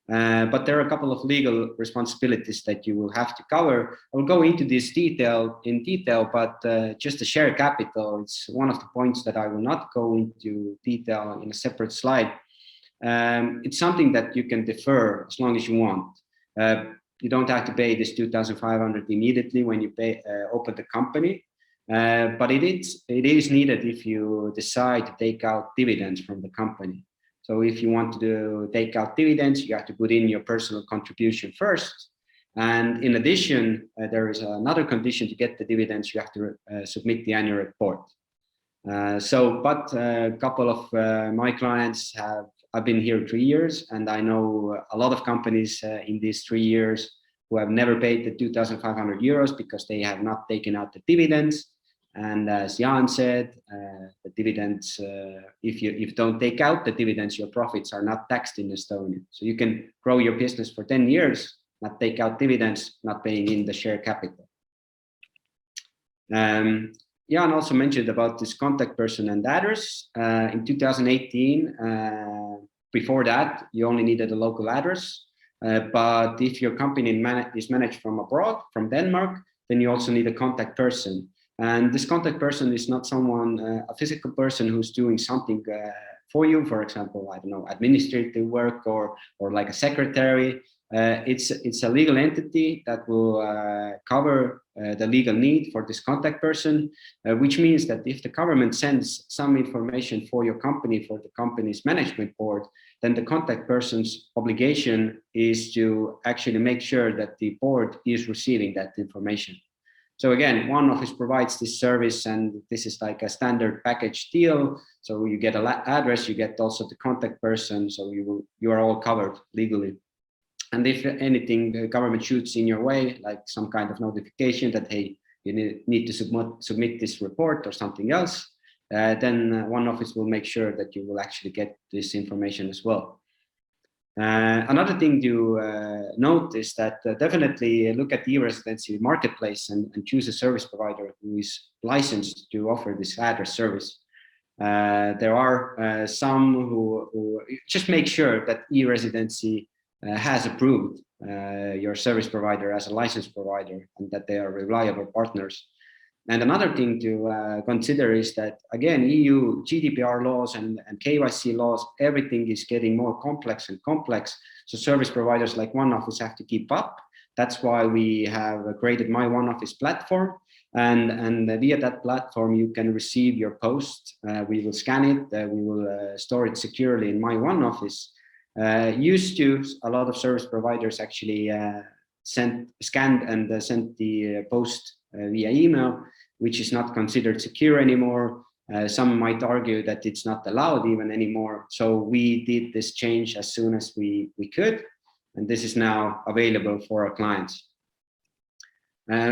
But there are a couple of legal responsibilities that you will have to cover. I'll go into this in detail, but just the share capital, it's one of the points that I will not go into detail in a separate slide. It's something that you can defer as long as you want. You don't have to pay this 2,500 immediately when you open the company, but it is needed if you decide to take out dividends from the company. So if you want to take out dividends, you have to put in your personal contribution first. And in addition, there is another condition to get the dividends. You have to submit the annual report. But a couple of my clients I've been here 3 years, and I know a lot of companies in these 3 years who have never paid the 2,500 euros because they have not taken out the dividends. And as Jan said, the dividends, if you don't take out the dividends, your profits are not taxed in Estonia. So you can grow your business for 10 years, not take out dividends, not paying in the share capital. Jan also mentioned about this contact person and address. In 2018, before that, you only needed a local address. But if your company is managed from abroad, from Denmark, then you also need a contact person. And this contact person is not someone, a physical person who's doing something for you, for example, I don't know, administrative work or like a secretary. It's a legal entity that will cover the legal need for this contact person, which means that if the government sends some information for your company, for the company's management board, then the contact person's obligation is to actually make sure that the board is receiving that information. So again, one office provides this service, and this is like a standard package deal. So you get an address, you get also the contact person, so you are all covered legally. And if anything, the government shoots in your way, like some kind of notification that, hey, you need to submit this report or something else, then one office will make sure that you will actually get this information as well. Another thing to note is that definitely look at the e-Residency marketplace and choose a service provider who is licensed to offer this address service. There are some who just make sure that e-Residency has approved your service provider as a licensed provider and that they are reliable partners. And another thing to consider is that, again, EU GDPR laws and KYC laws, everything is getting more complex and complex. So service providers like One Office have to keep up. That's why we have created My One Office platform. And via that platform, you can receive your post. We will scan it. We will store it securely in My One Office. Used to, a lot of service providers actually scanned and sent the post via email, which is not considered secure anymore. Some might argue that it's not allowed even anymore. So we did this change as soon as we could, and this is now available for our clients.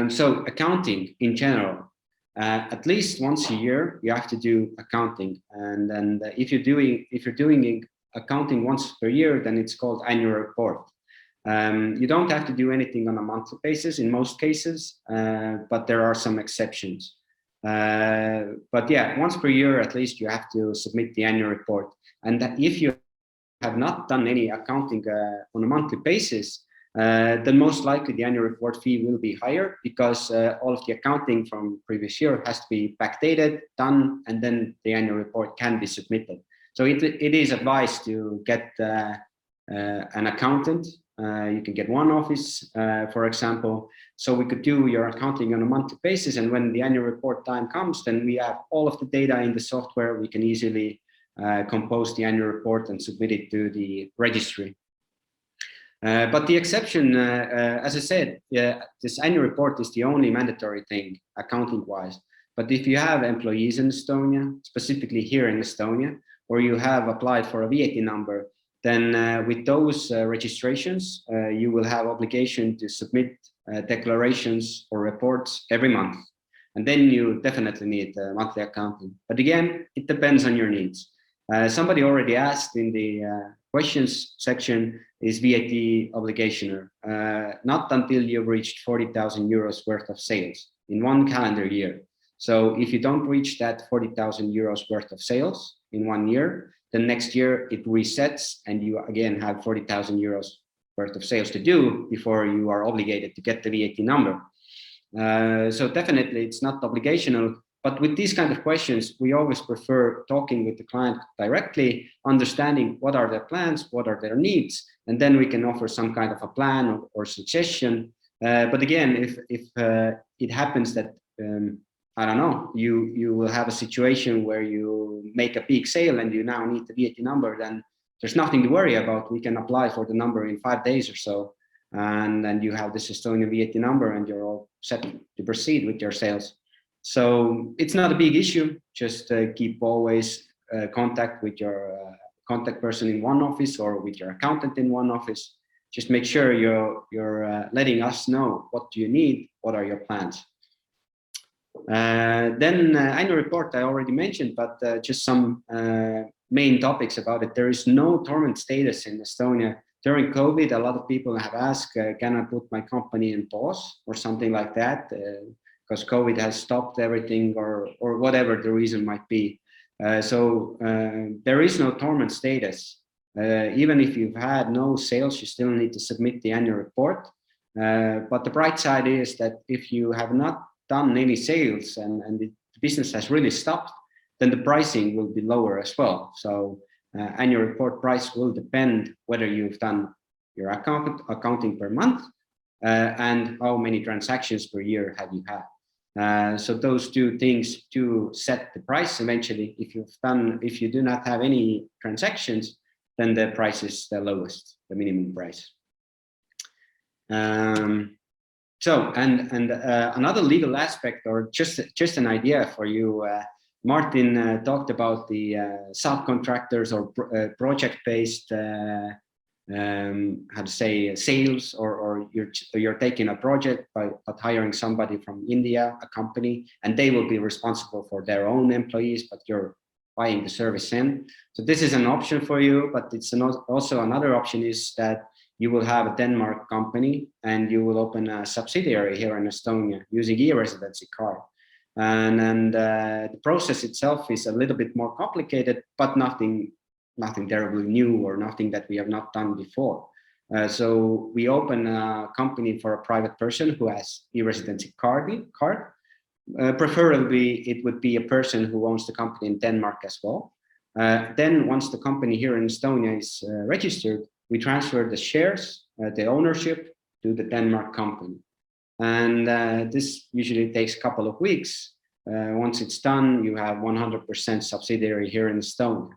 So accounting in general, at least once a year, you have to do accounting. And then if you're doing accounting once per year, then it's called annual report. You don't have to do anything on a monthly basis in most cases, but there are some exceptions. But yeah, once per year, at least you have to submit the annual report. And that if you have not done any accounting on a monthly basis, then most likely the annual report fee will be higher because all of the accounting from previous year has to be backdated, done, and then the annual report can be submitted. So it is advised to get an accountant. You can get One Office, for example. So we could do your accounting on a monthly basis, and when the annual report time comes, then we have all of the data in the software. We can easily compose the annual report and submit it to the registry. But the exception, as I said, this annual report is the only mandatory thing accounting-wise. But if you have employees in Estonia, specifically here in Estonia, or you have applied for a VAT number, then with those registrations, you will have obligation to submit declarations or reports every month. And then you definitely need monthly accounting. But again, it depends on your needs. Somebody already asked in the questions section, is VAT obligational? Not until you've reached 40,000 euros worth of sales in one calendar year. So if you don't reach that 40,000 euros worth of sales in 1 year, then next year it resets and you again have 40,000 euros worth of sales to do before you are obligated to get the VAT number. So definitely it's not obligational, but with these kind of questions, we always prefer talking with the client directly, understanding what are their plans, what are their needs, and then we can offer some kind of a plan or suggestion. But again, if it happens that I don't know, you will have a situation where you make a big sale and you now need the VAT number, then there's nothing to worry about. We can apply for the number in 5 days or so, and then you have this Estonian VAT number and you're all set to proceed with your sales. So it's not a big issue. Just keep always contact with your contact person in One Office or with your accountant in One Office. Just make sure you're letting us know what do you need, what are your plans. Then annual report I already mentioned, but just some main topics about it. There is no dormant status in Estonia. During COVID, a lot of people have asked, can I put my company in pause or something like that? Because COVID has stopped everything or whatever the reason might be. So there is no dormant status. Even if you've had no sales, you still need to submit the annual report. But the bright side is that if you have not done any sales and the business has really stopped, then the pricing will be lower as well. So annual report price will depend whether you've done your accounting per month and how many transactions per year have you had. So those two things do set the price eventually. If you do not have any transactions, then the price is the lowest, the minimum price. So another legal aspect, or just an idea for you, Martin talked about the subcontractors or project-based how to say, sales, or you're taking a project by hiring somebody from India, a company, and they will be responsible for their own employees, but you're buying the service in. So this is an option for you, but it's also another option is that you will have a Denmark company and you will open a subsidiary here in Estonia using e-Residency card. And the process itself is a little bit more complicated, but nothing terribly new or nothing that we have not done before. So we open a company for a private person who has e-Residency card. Preferably, it would be a person who owns the company in Denmark as well. Then once the company here in Estonia is registered, we transfer the shares, the ownership to the Denmark company. And this usually takes a couple of weeks. Once it's done, you have 100% subsidiary here in Estonia.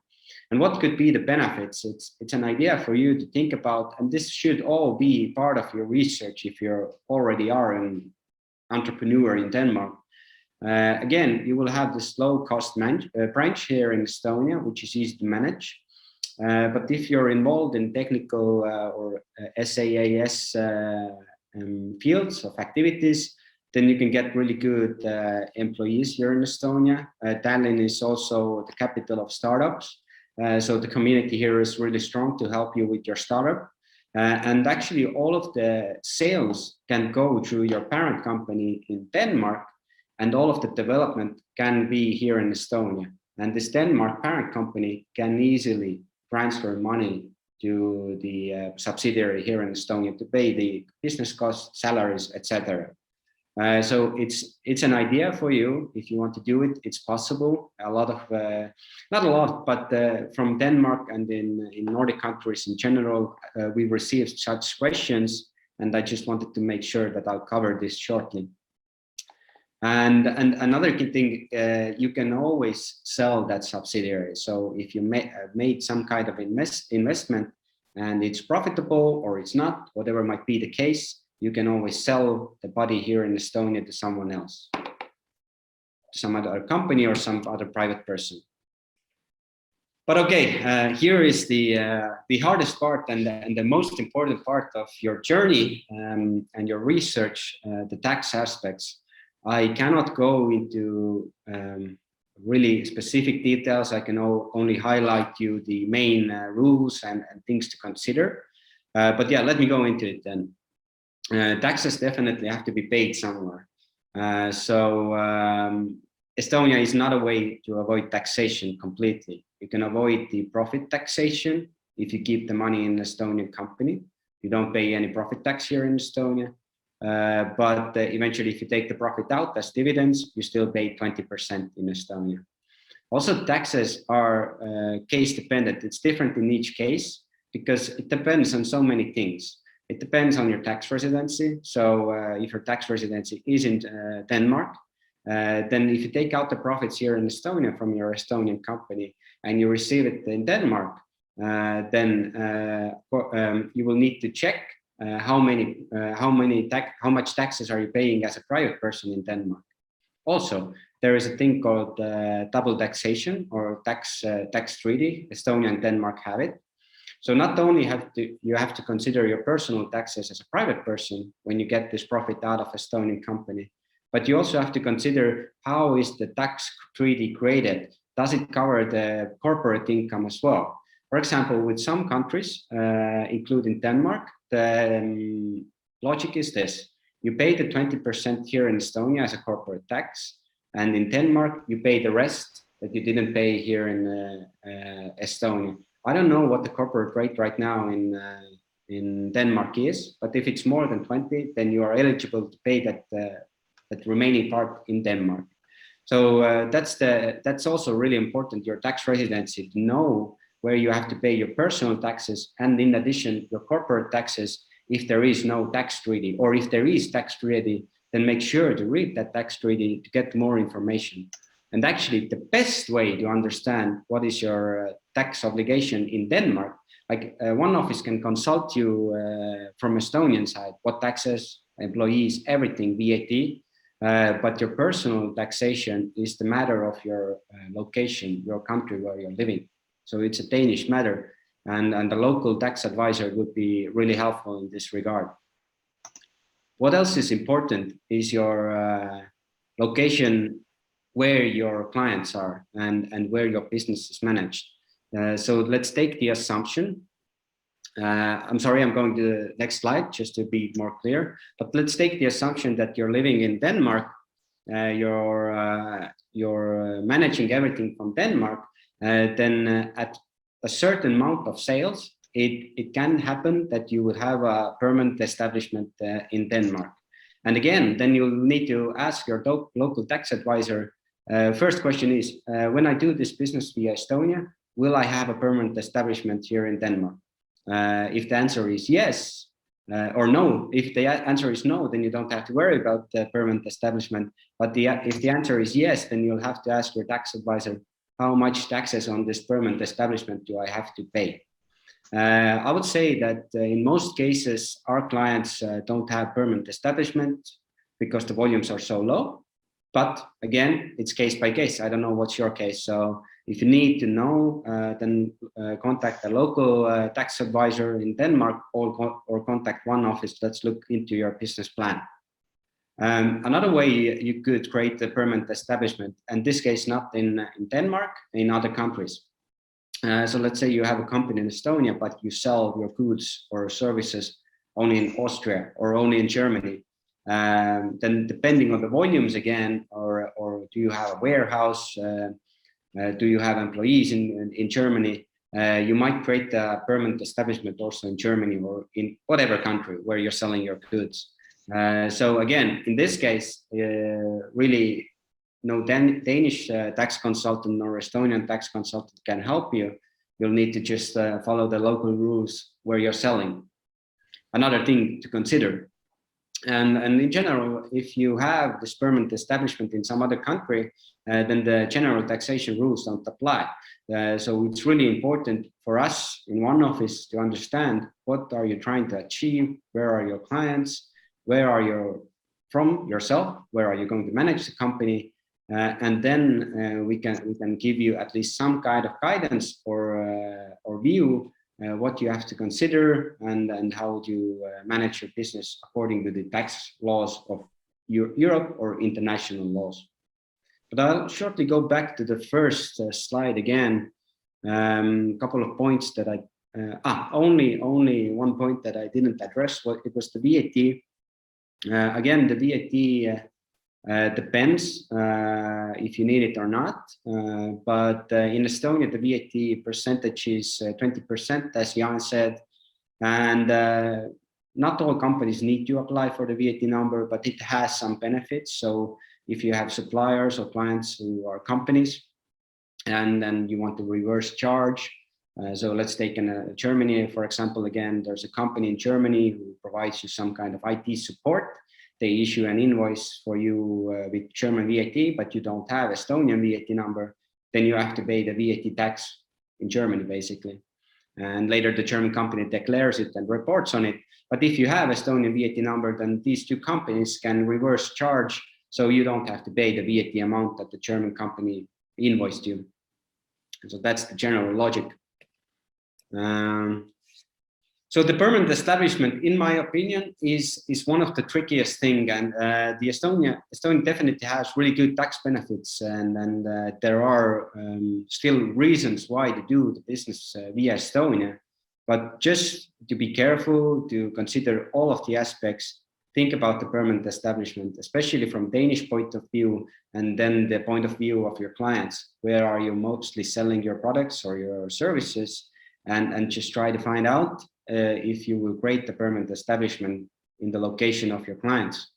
And what could be the benefits? It's an idea for you to think about, and this should all be part of your research if you already are an entrepreneur in Denmark. Again, you will have this low-cost branch here in Estonia, which is easy to manage. But if you're involved in technical or SaaS fields of activities, then you can get really good employees here in Estonia. Tallinn is also the capital of startups. So the community here is really strong to help you with your startup. And actually all of the sales can go through your parent company in Denmark, and all of the development can be here in Estonia. And this Denmark parent company can easily transfer money to the subsidiary here in Estonia to pay the business costs, salaries, etc. So it's an idea for you. If you want to do it, it's possible. A lot of, not a lot, but from Denmark and in Nordic countries in general, we received such questions, and I just wanted to make sure that I'll cover this shortly. And another key thing, you can always sell that subsidiary. So if you made some kind of investment and it's profitable or it's not, whatever might be the case, you can always sell the body here in Estonia to someone else, to some other company or some other private person. But okay, here is the hardest part and the most important part of your journey and your research, the tax aspects. I cannot go into really specific details. I can only highlight you the main rules and things to consider. But yeah, let me go into it then. Taxes definitely have to be paid somewhere. Estonia is not a way to avoid taxation completely. You can avoid the profit taxation if you keep the money in an Estonian company. You don't pay any profit tax here in Estonia. But eventually, if you take the profit out as dividends, you still pay 20% in Estonia. Also, taxes are case dependent. It's different in each case because it depends on so many things. It depends on your tax residency. So if your tax residency is in Denmark, then if you take out the profits here in Estonia from your Estonian company and you receive it in Denmark, then you will need to check how much taxes are you paying as a private person in Denmark. Also, there is a thing called double taxation or tax treaty. Estonia and Denmark have it. So not only you have to consider your personal taxes as a private person when you get this profit out of Estonian company, but you also have to consider how is the tax treaty created. Does it cover the corporate income as well? For example, with some countries, including Denmark, the logic is this. You pay the 20% here in Estonia as a corporate tax, and in Denmark, you pay the rest that you didn't pay here in Estonia. I don't know what the corporate rate right now in Denmark is, but if it's more than 20, then you are eligible to pay that remaining part in Denmark. So that's also really important, your tax residency, to know where you have to pay your personal taxes and in addition your corporate taxes if there is no tax treaty, or if there is tax treaty, then make sure to read that tax treaty to get more information. And actually the best way to understand what is your tax obligation in Denmark, like one office can consult you from Estonian side, what taxes, employees, everything, VAT, but your personal taxation is the matter of your location, your country where you're living. So it's a Danish matter. and the local tax advisor would be really helpful in this regard. What else is important is your location, where your clients are and where your business is managed. So let's take the assumption. I'm sorry, I'm going to the next slide just to be more clear, but let's take the assumption that you're living in Denmark, you're managing everything from Denmark, then at a certain amount of sales, it can happen that you will have a permanent establishment in Denmark. And again, then you'll need to ask your local tax advisor. First question is, when I do this business via Estonia, will I have a permanent establishment here in Denmark? If the answer is yes or no, if the answer is no, then you don't have to worry about the permanent establishment. But if the answer is yes, then you'll have to ask your tax advisor, how much taxes on this permanent establishment do I have to pay? I would say that in most cases, our clients don't have permanent establishment because the volumes are so low. But again, it's case by case. I don't know what's your case. So if you need to know, then contact a local tax advisor in Denmark or contact one office. Let's look into your business plan. Another way you could create a permanent establishment, and this case not in Denmark, in other countries. So let's say you have a company in Estonia, but you sell your goods or services only in Austria or only in Germany. Then depending on the volumes again, or do you have a warehouse, do you have employees in Germany, you might create a permanent establishment also in Germany or in whatever country where you're selling your goods. So again, in this case, really no Danish tax consultant or Estonian tax consultant can help you. You'll need to just follow the local rules where you're selling. Another thing to consider. And in general, if you have this permanent establishment in some other country, then the general taxation rules don't apply. So it's really important for us in one office to understand what are you trying to achieve, where are your clients, where are you from yourself, where are you going to manage the company, and then we can give you at least some kind of guidance or view what you have to consider and how you manage your business according to the tax laws of Europe or international laws. But I'll shortly go back to the first slide again. Couple of points that only one point that I didn't address. It was the VAT. Again, the VAT depends if you need it or not, but in Estonia the VAT percentage is 20%, as Jan said, and not all companies need to apply for the VAT number, but it has some benefits. So if you have suppliers or clients who are companies and then you want to reverse charge, so let's take in Germany, for example. Again, there's a company in Germany who provides you some kind of IT support. They issue an invoice for you with German VAT, but you don't have Estonian VAT number, then you have to pay the VAT tax in Germany, basically. And later the German company declares it and reports on it. But if you have Estonian VAT number, then these two companies can reverse charge, so you don't have to pay the VAT amount that the German company invoiced you. So that's the general logic. So the permanent establishment, in my opinion, is one of the trickiest thing, and the Estonia definitely has really good tax benefits, and there are still reasons why to do the business via Estonia. But just to be careful, to consider all of the aspects, think about the permanent establishment, especially from Danish point of view, and then the point of view of your clients. Where are you mostly selling your products or your services? And just try to find out if you will create the permanent establishment in the location of your clients.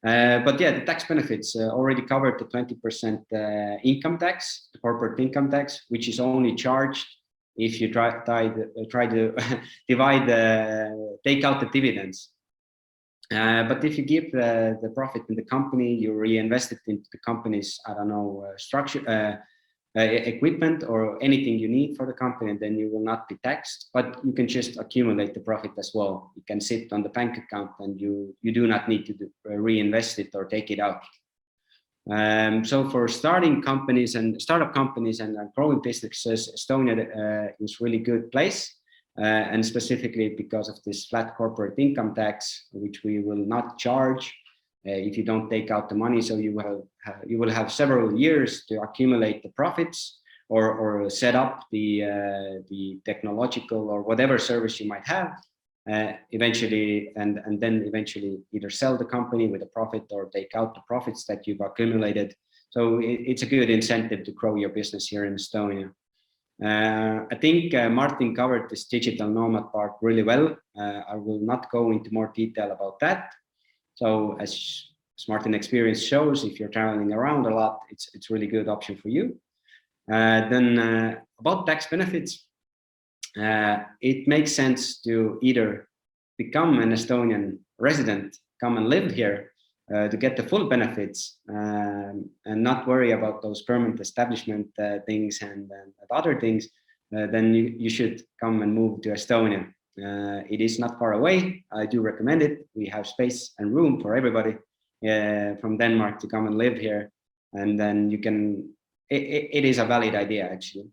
But yeah, the tax benefits already covered the 20% income tax, the corporate income tax, which is only charged if you try to take out the dividends. But if you give the profit in the company, you reinvest it into the company's, I don't know, structure, equipment or anything you need for the company, then you will not be taxed, but you can just accumulate the profit as well. You can sit on the bank account and you do not need to reinvest it or take it out. So for starting companies and startup companies and growing businesses, Estonia is really good place. And specifically because of this flat corporate income tax, which we will not charge if you don't take out the money. So you will have several years to accumulate the profits or set up the technological or whatever service you might have. Eventually, and then eventually either sell the company with a profit or take out the profits that you've accumulated. So it's a good incentive to grow your business here in Estonia. I think Martin covered this digital nomad part really well. I will not go into more detail about that. So as Martin experience shows, if you're traveling around a lot, it's really good option for you. Then about tax benefits, it makes sense to either become an Estonian resident, come and live here to get the full benefits and not worry about those permanent establishment things and other things. Then you should come and move to Estonia. It is not far away. I do recommend it. We have space and room for everybody from Denmark to come and live here. And then you can, it is a valid idea actually.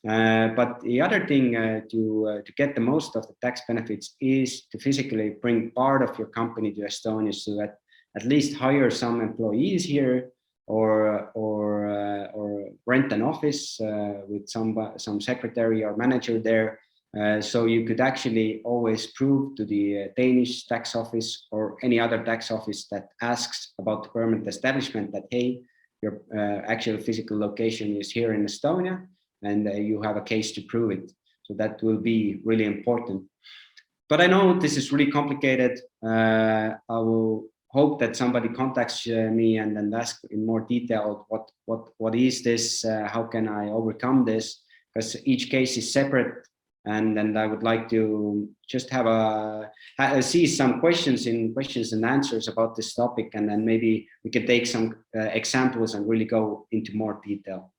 But the other thing to get the most of the tax benefits is to physically bring part of your company to Estonia, so that at least hire some employees here or rent an office with some secretary or manager there. So you could actually always prove to the Danish tax office or any other tax office that asks about the permanent establishment that, hey, your actual physical location is here in Estonia, and you have a case to prove it. So that will be really important. But I know this is really complicated. I will hope that somebody contacts me and then ask in more detail what is this, how can I overcome this, because each case is separate. And I would like to just see some questions and answers about this topic, and then maybe we can take some examples and really go into more detail.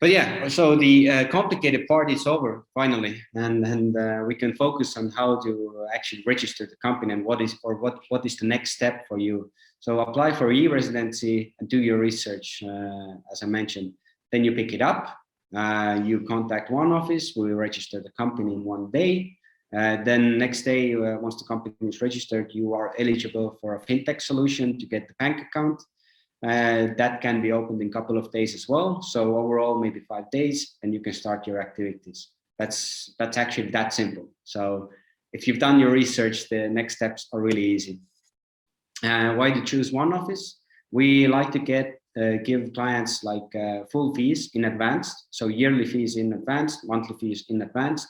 But yeah, so the complicated part is over finally, and we can focus on how to actually register the company and what is the next step for you. So apply for e-Residency and do your research, as I mentioned. Then you pick it up. You contact one office, we will register the company in one day. Then next day, once the company is registered, you are eligible for a fintech solution to get the bank account. That can be opened in a couple of days as well. So overall, maybe 5 days, and you can start your activities. That's actually that simple. So if you've done your research, the next steps are really easy. Why to choose one office? We like to give clients like full fees in advance. So yearly fees in advance, monthly fees in advance.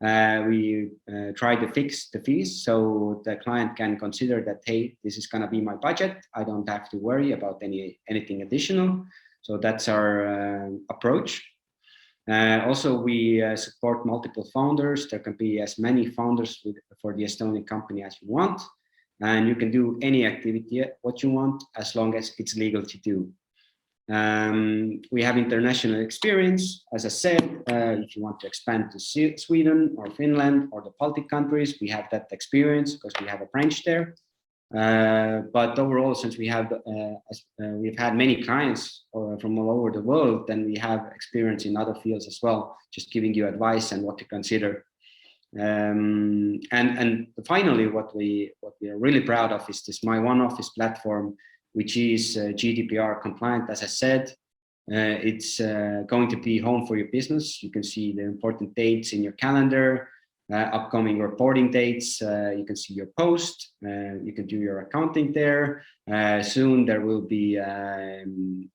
We try to fix the fees so the client can consider that, hey, this is going to be my budget. I don't have to worry about anything additional. So that's our approach. Also, we support multiple founders. There can be as many founders for the Estonian company as you want. And you can do any activity what you want as long as it's legal to do. We have international experience, as I said. If you want to expand to Sweden or Finland or the Baltic countries, we have that experience because we have a branch there. But overall, since we've had many clients from all over the world, then we have experience in other fields as well, just giving you advice and what to consider. And finally, what we are really proud of is this My One Office platform, which is GDPR compliant. As I said, it's going to be home for your business. You can see the important dates in your calendar, upcoming reporting dates. You can see your post. You can do your accounting there. Soon there will be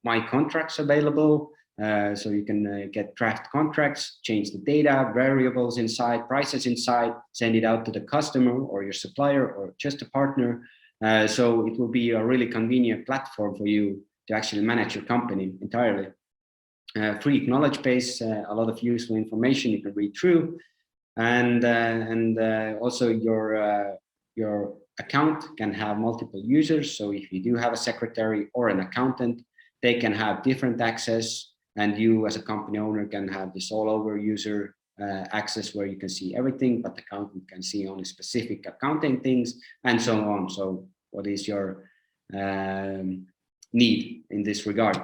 My Contracts available. So you can get draft contracts, change the data, variables inside, prices inside, send it out to the customer or your supplier or just a partner. So it will be a really convenient platform for you to actually manage your company entirely. Free knowledge base, a lot of useful information you can read through, and also your account can have multiple users. So if you do have a secretary or an accountant, they can have different access, and you as a company owner can have this all over user access where you can see everything, but the accountant can see only specific accounting things and so on. So what is your need in this regard.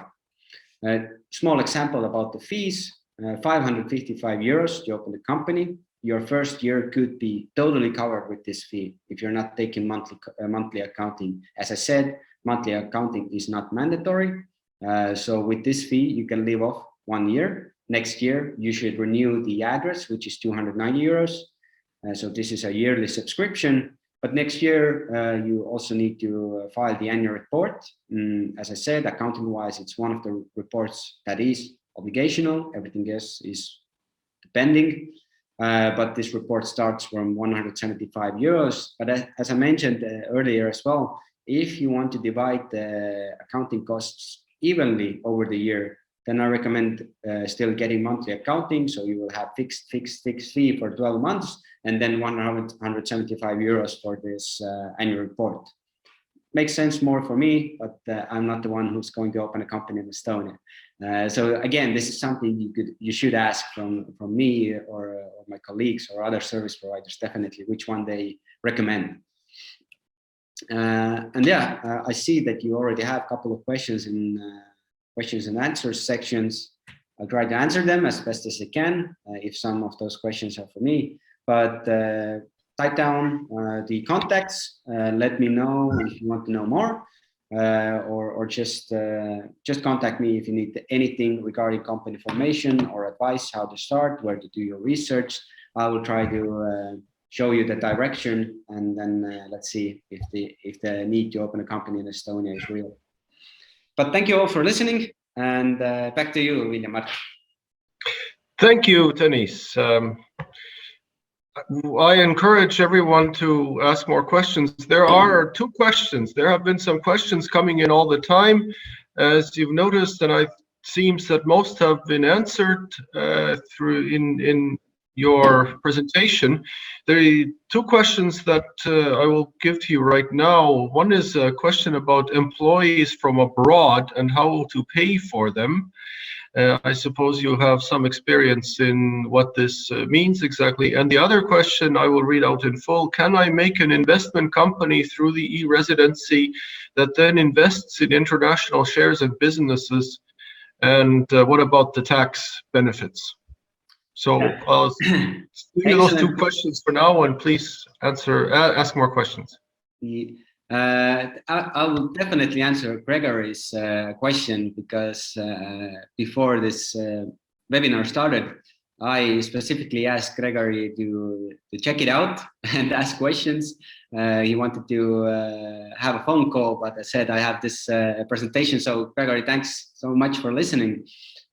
Small example about the fees, 555 euros to open the company. Your first year could be totally covered with this fee if you're not taking monthly accounting. As I said, monthly accounting is not mandatory. So with this fee, you can live off 1 year. Next year, you should renew the address, which is 290 euros. So this is a yearly subscription. But next year, you also need to file the annual report. As I said, accounting-wise, it's one of the reports that is obligational. Everything else is depending. But this report starts from 175 euros. But as I mentioned earlier as well, if you want to divide the accounting costs evenly over the year, then I recommend still getting monthly accounting. So you will have fixed fee for 12 months, and then 175 euros for this annual report. Makes sense more for me, but I'm not the one who's going to open a company in Estonia. So again, this is something you should ask from me or my colleagues or other service providers, definitely, which one they recommend. And yeah, I see that you already have a couple of questions in questions and answers sections. I'll try to answer them as best as I can if some of those questions are for me. But type down the contacts. Let me know if you want to know more, or just contact me if you need anything regarding company formation or advice, how to start, where to do your research. I will try to show you the direction, and then let's see if the need to open a company in Estonia is real. But thank you all for listening, and back to you, William. Thank you, Dennis. I encourage everyone to ask more questions. There are 2 questions. There have been some questions coming in all the time, as you've noticed, and it seems that most have been answered through in your presentation. There are 2 questions that I will give to you right now. One is a question about employees from abroad and how to pay for them. I suppose you have some experience in what this means exactly. And the other question I will read out in full: can I make an investment company through the e-Residency that then invests in international shares and businesses? And what about the tax benefits? So I'll leave those 2 questions for now, and please ask more questions. I will definitely answer Gregory's question, because before this webinar started, I specifically asked Gregory to check it out and ask questions. He wanted to have a phone call, but I said I have this presentation. So Gregory, thanks so much for listening.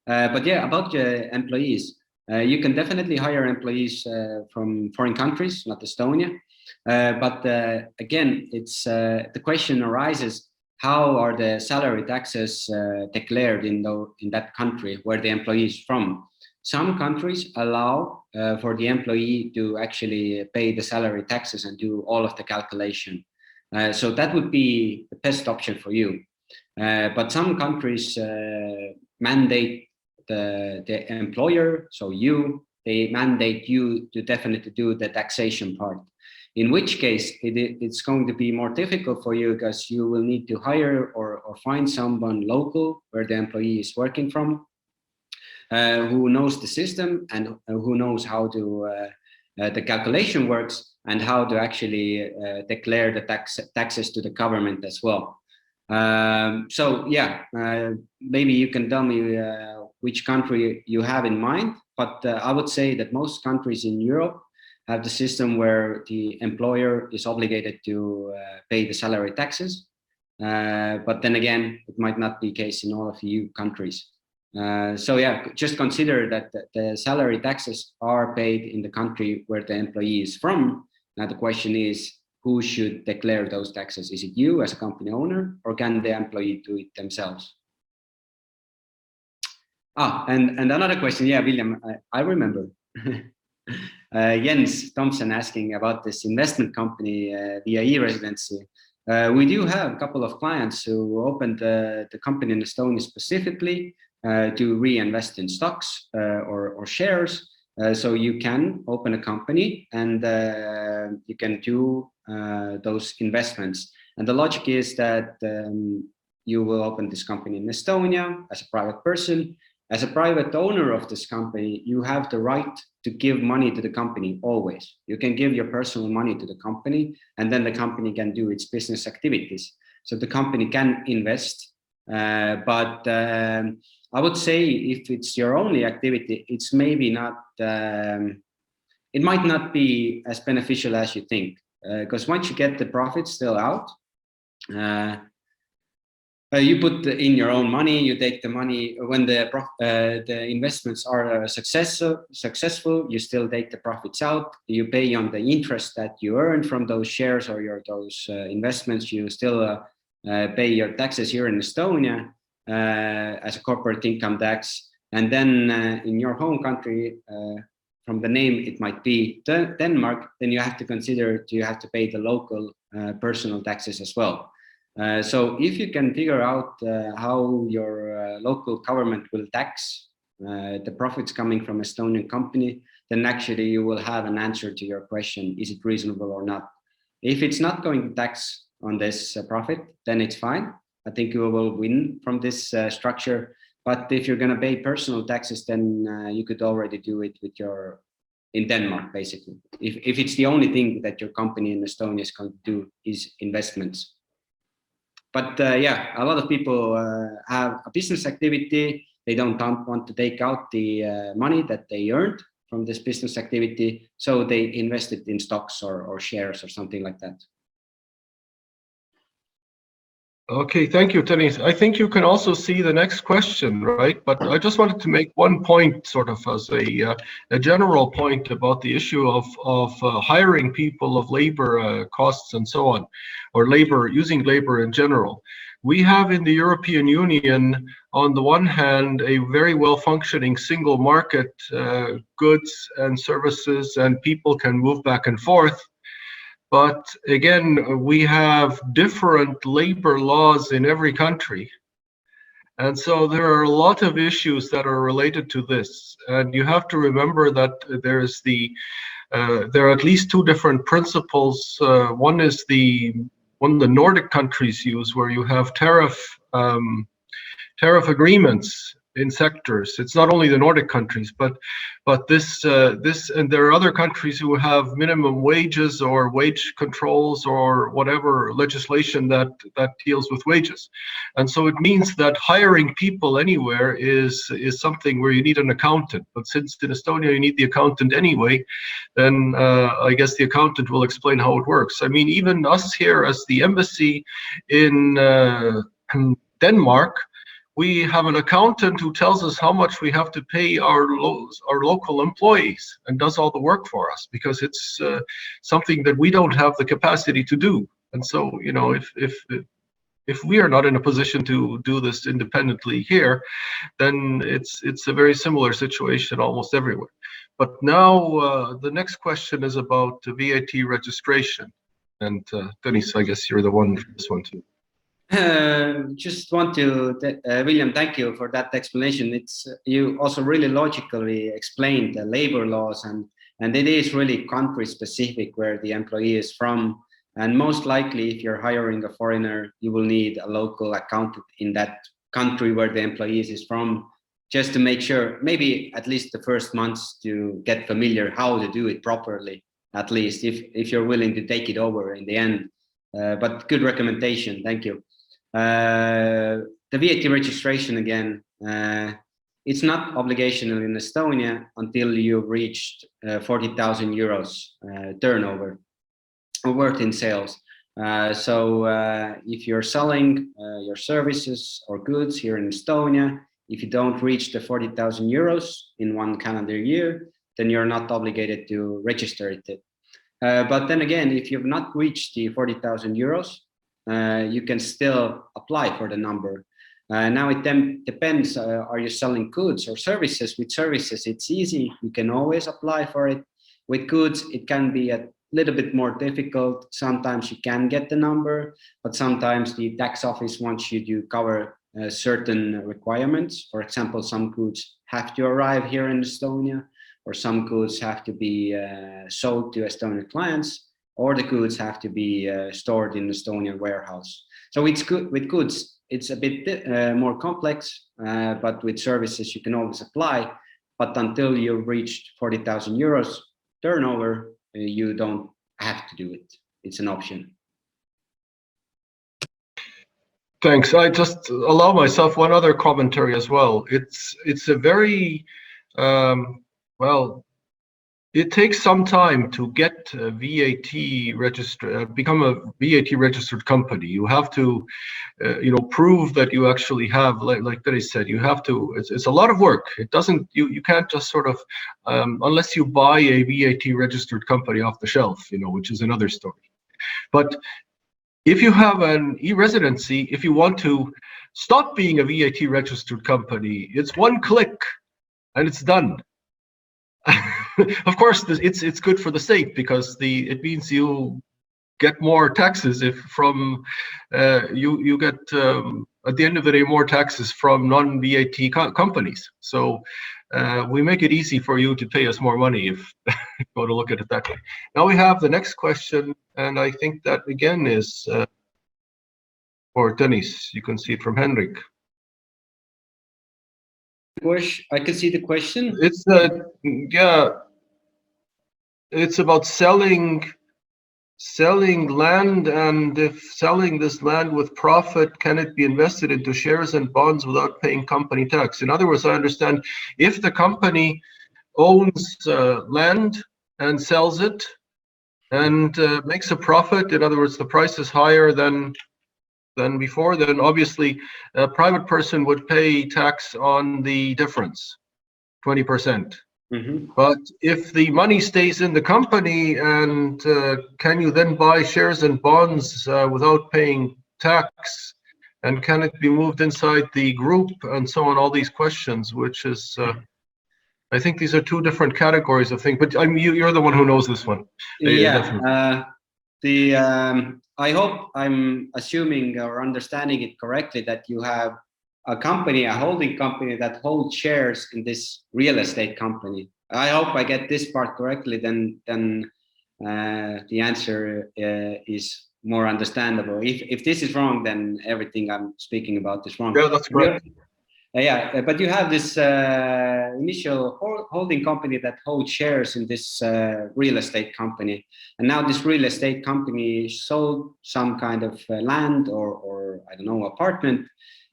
But yeah, about employees, you can definitely hire employees from foreign countries, not Estonia. But again, it's the question arises: how are the salary taxes declared in that country where the employee is from? Some countries allow for the employee to actually pay the salary taxes and do all of the calculation. So that would be the best option for you. But some countries mandate the employer, so they mandate you to definitely do the taxation part. In which case, it's going to be more difficult for you, because you will need to hire or find someone local where the employee is working from, who knows the system and who knows how to the calculation works and how to actually declare the taxes to the government as well. So yeah, maybe you can tell me which country you have in mind, but I would say that most countries in Europe have the system where the employer is obligated to pay the salary taxes. But then again, it might not be the case in all of EU countries. So yeah, just consider that the salary taxes are paid in the country where the employee is from. Now the question is, who should declare those taxes? Is it you as a company owner, or can the employee do it themselves? And another question, yeah, William, I remember. Jens Thompson asking about this investment company via e-Residency. We do have a couple of clients who opened the company in Estonia specifically to reinvest in stocks or shares. So you can open a company and you can do those investments. And the logic is that you will open this company in Estonia as a private person. As a private owner of this company, you have the right to give money to the company always. You can give your personal money to the company, and then the company can do its business activities. So the company can invest, but I would say if it's your only activity, it's maybe not, it might not be as beneficial as you think, because once you get the profit still out, you put in your own money, you take the money when the investments are successful, you still take the profits out, you pay on the interest that you earned from those shares or those investments, you still pay your taxes here in Estonia as a corporate income tax. And then in your home country, from the name, it might be Denmark, then you have to consider, do you have to pay the local personal taxes as well? So if you can figure out how your local government will tax the profits coming from Estonian company, then actually you will have an answer to your question, is it reasonable or not? If it's not going to tax on this profit, then it's fine. I think you will win from this structure. But if you're going to pay personal taxes, then you could already do it with in Denmark, basically. If it's the only thing that your company in Estonia is going to do is investments. But yeah, a lot of people have a business activity. They don't want to take out the money that they earned from this business activity. So they invest it in stocks or shares or something like that. Okay, thank you, Dennis. I think you can also see the next question, right? But I just wanted to make one point, sort of as a general point about the issue of hiring people, of labor costs and so on, or using labor in general. We have in the European Union, on the one hand, a very well-functioning single market, goods and services, and people can move back and forth. But again, we have different labor laws in every country. And so there are a lot of issues that are related to this. And you have to remember that there are at least two different principles. One is one the Nordic countries use, where you have tariff agreements in sectors. It's not only the Nordic countries, but this and there are other countries who have minimum wages or wage controls or whatever legislation that deals with wages. And so it means that hiring people anywhere is something where you need an accountant. But since in Estonia you need the accountant anyway, then I guess the accountant will explain how it works. I mean, even us here as the embassy in Denmark, we have an accountant who tells us how much we have to pay our local employees and does all the work for us, because it's something that we don't have the capacity to do. And so, you know, if we are not in a position to do this independently here, then it's a very similar situation almost everywhere. But now the next question is about VAT registration. And Dennis, I guess you're the one for this one too. Just want to, William, thank you for that explanation. It's you also really logically explained the labor laws, and it is really country specific where the employee is from. And most likely, if you're hiring a foreigner, you will need a local accountant in that country where the employee is from, just to make sure, maybe at least the first months, to get familiar how to do it properly, at least if you're willing to take it over in the end. But good recommendation, thank you. The VAT registration again, it's not obligational in Estonia until you've reached 40,000 euros turnover or worth in sales. So if you're selling your services or goods here in Estonia, if you don't reach the 40,000 euros in one calendar year, then you're not obligated to register it. But then again, if you've not reached the 40,000 euros, you can still apply for the number. Now it then depends, are you selling goods or services? With services, it's easy, you can always apply for it. With goods, it can be a little bit more difficult. Sometimes you can get the number, but sometimes the tax office wants you to cover certain requirements. For example, some goods have to arrive here in Estonia, or some goods have to be sold to Estonian clients. or the goods have to be stored in Estonian warehouse. So it's good with goods. It's a bit more complex, but with services you can always apply. But until you've reached 40,000 euros turnover, you don't have to do it. It's an option. Thanks. I just allow myself one other commentary as well. It's a very well, it takes some time to get a VAT registered, become a VAT registered company. You have to, prove that you actually have, like Terry said, you have to. It's a lot of work. It doesn't. You can't just sort of, unless you buy a VAT registered company off the shelf, which is another story. But if you have an e-residency, if you want to stop being a VAT registered company, it's one click and it's done. Of course, it's good for the state because it means you get more taxes if from you get at the end of the day more taxes from non-VAT companies. So we make it easy for you to pay us more money if you want to look at it that way. Now we have the next question, and I think that again is for Dennis. You can see it from Henrik. I can see the question. It's it's about selling land, and if selling this land with profit, can it be invested into shares and bonds without paying company tax? In other words, I understand if the company owns land and sells it and makes a profit, in other words, the price is higher than before, then obviously a private person would pay tax on the difference, 20%. Mm-hmm. But if the money stays in the company, and can you then buy shares and bonds without paying tax? And can it be moved inside the group and so on? All these questions, which is, I think these are two different categories of things. But you're the one who knows this one. Yeah. I hope I'm assuming or understanding it correctly that you have a company, a holding company that holds shares in this real estate company. I hope I get this part correctly, then the answer is more understandable. If this is wrong, then everything I'm speaking about is wrong. Yeah, that's correct. Yeah, but you have this initial holding company that holds shares in this real estate company, and now this real estate company sold some kind of land or I don't know, apartment,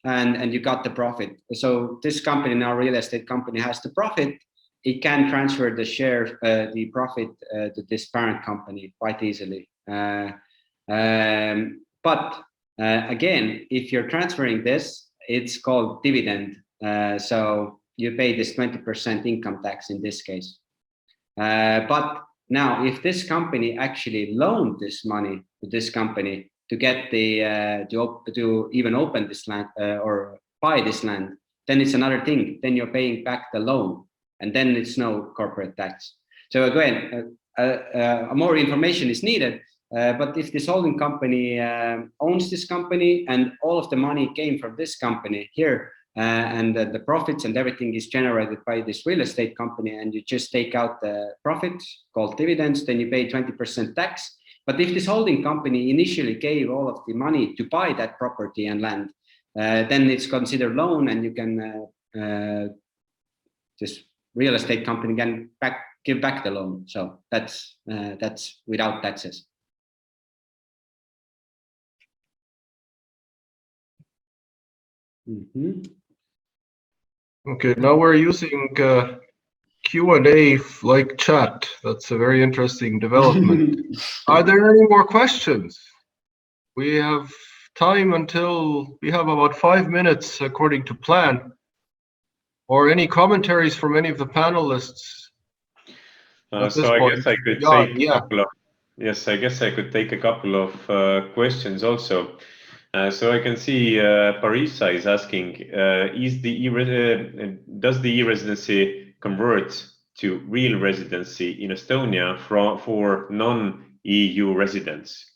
and you got the profit. So this company, now real estate company, has the profit. It can transfer the share, the profit to this parent company quite easily. But again, if you're transferring this, it's called dividend. So you pay this 20% income tax in this case. But now, if this company actually loaned this money to this company to get the to even open this land or buy this land, then it's another thing. Then you're paying back the loan, and then it's no corporate tax. So again, more information is needed. But if this holding company owns this company and all of the money came from this company here, and the profits and everything is generated by this real estate company, and you just take out the profits called dividends, then you pay 20% tax. But if this holding company initially gave all of the money to buy that property and land, then it's considered loan, and you can this real estate company can give back the loan. So that's without taxes. Mm-hmm. Okay, now we're using Q&A like chat. That's a very interesting development. Are there any more questions? We have time until we have about 5 minutes according to plan. Or any commentaries from any of the panelists? So I guess I could take a couple of, yes, I guess I could take a couple of questions also. So I can see Parisa is asking, does the e-residency convert to real residency in Estonia for non-EU residents?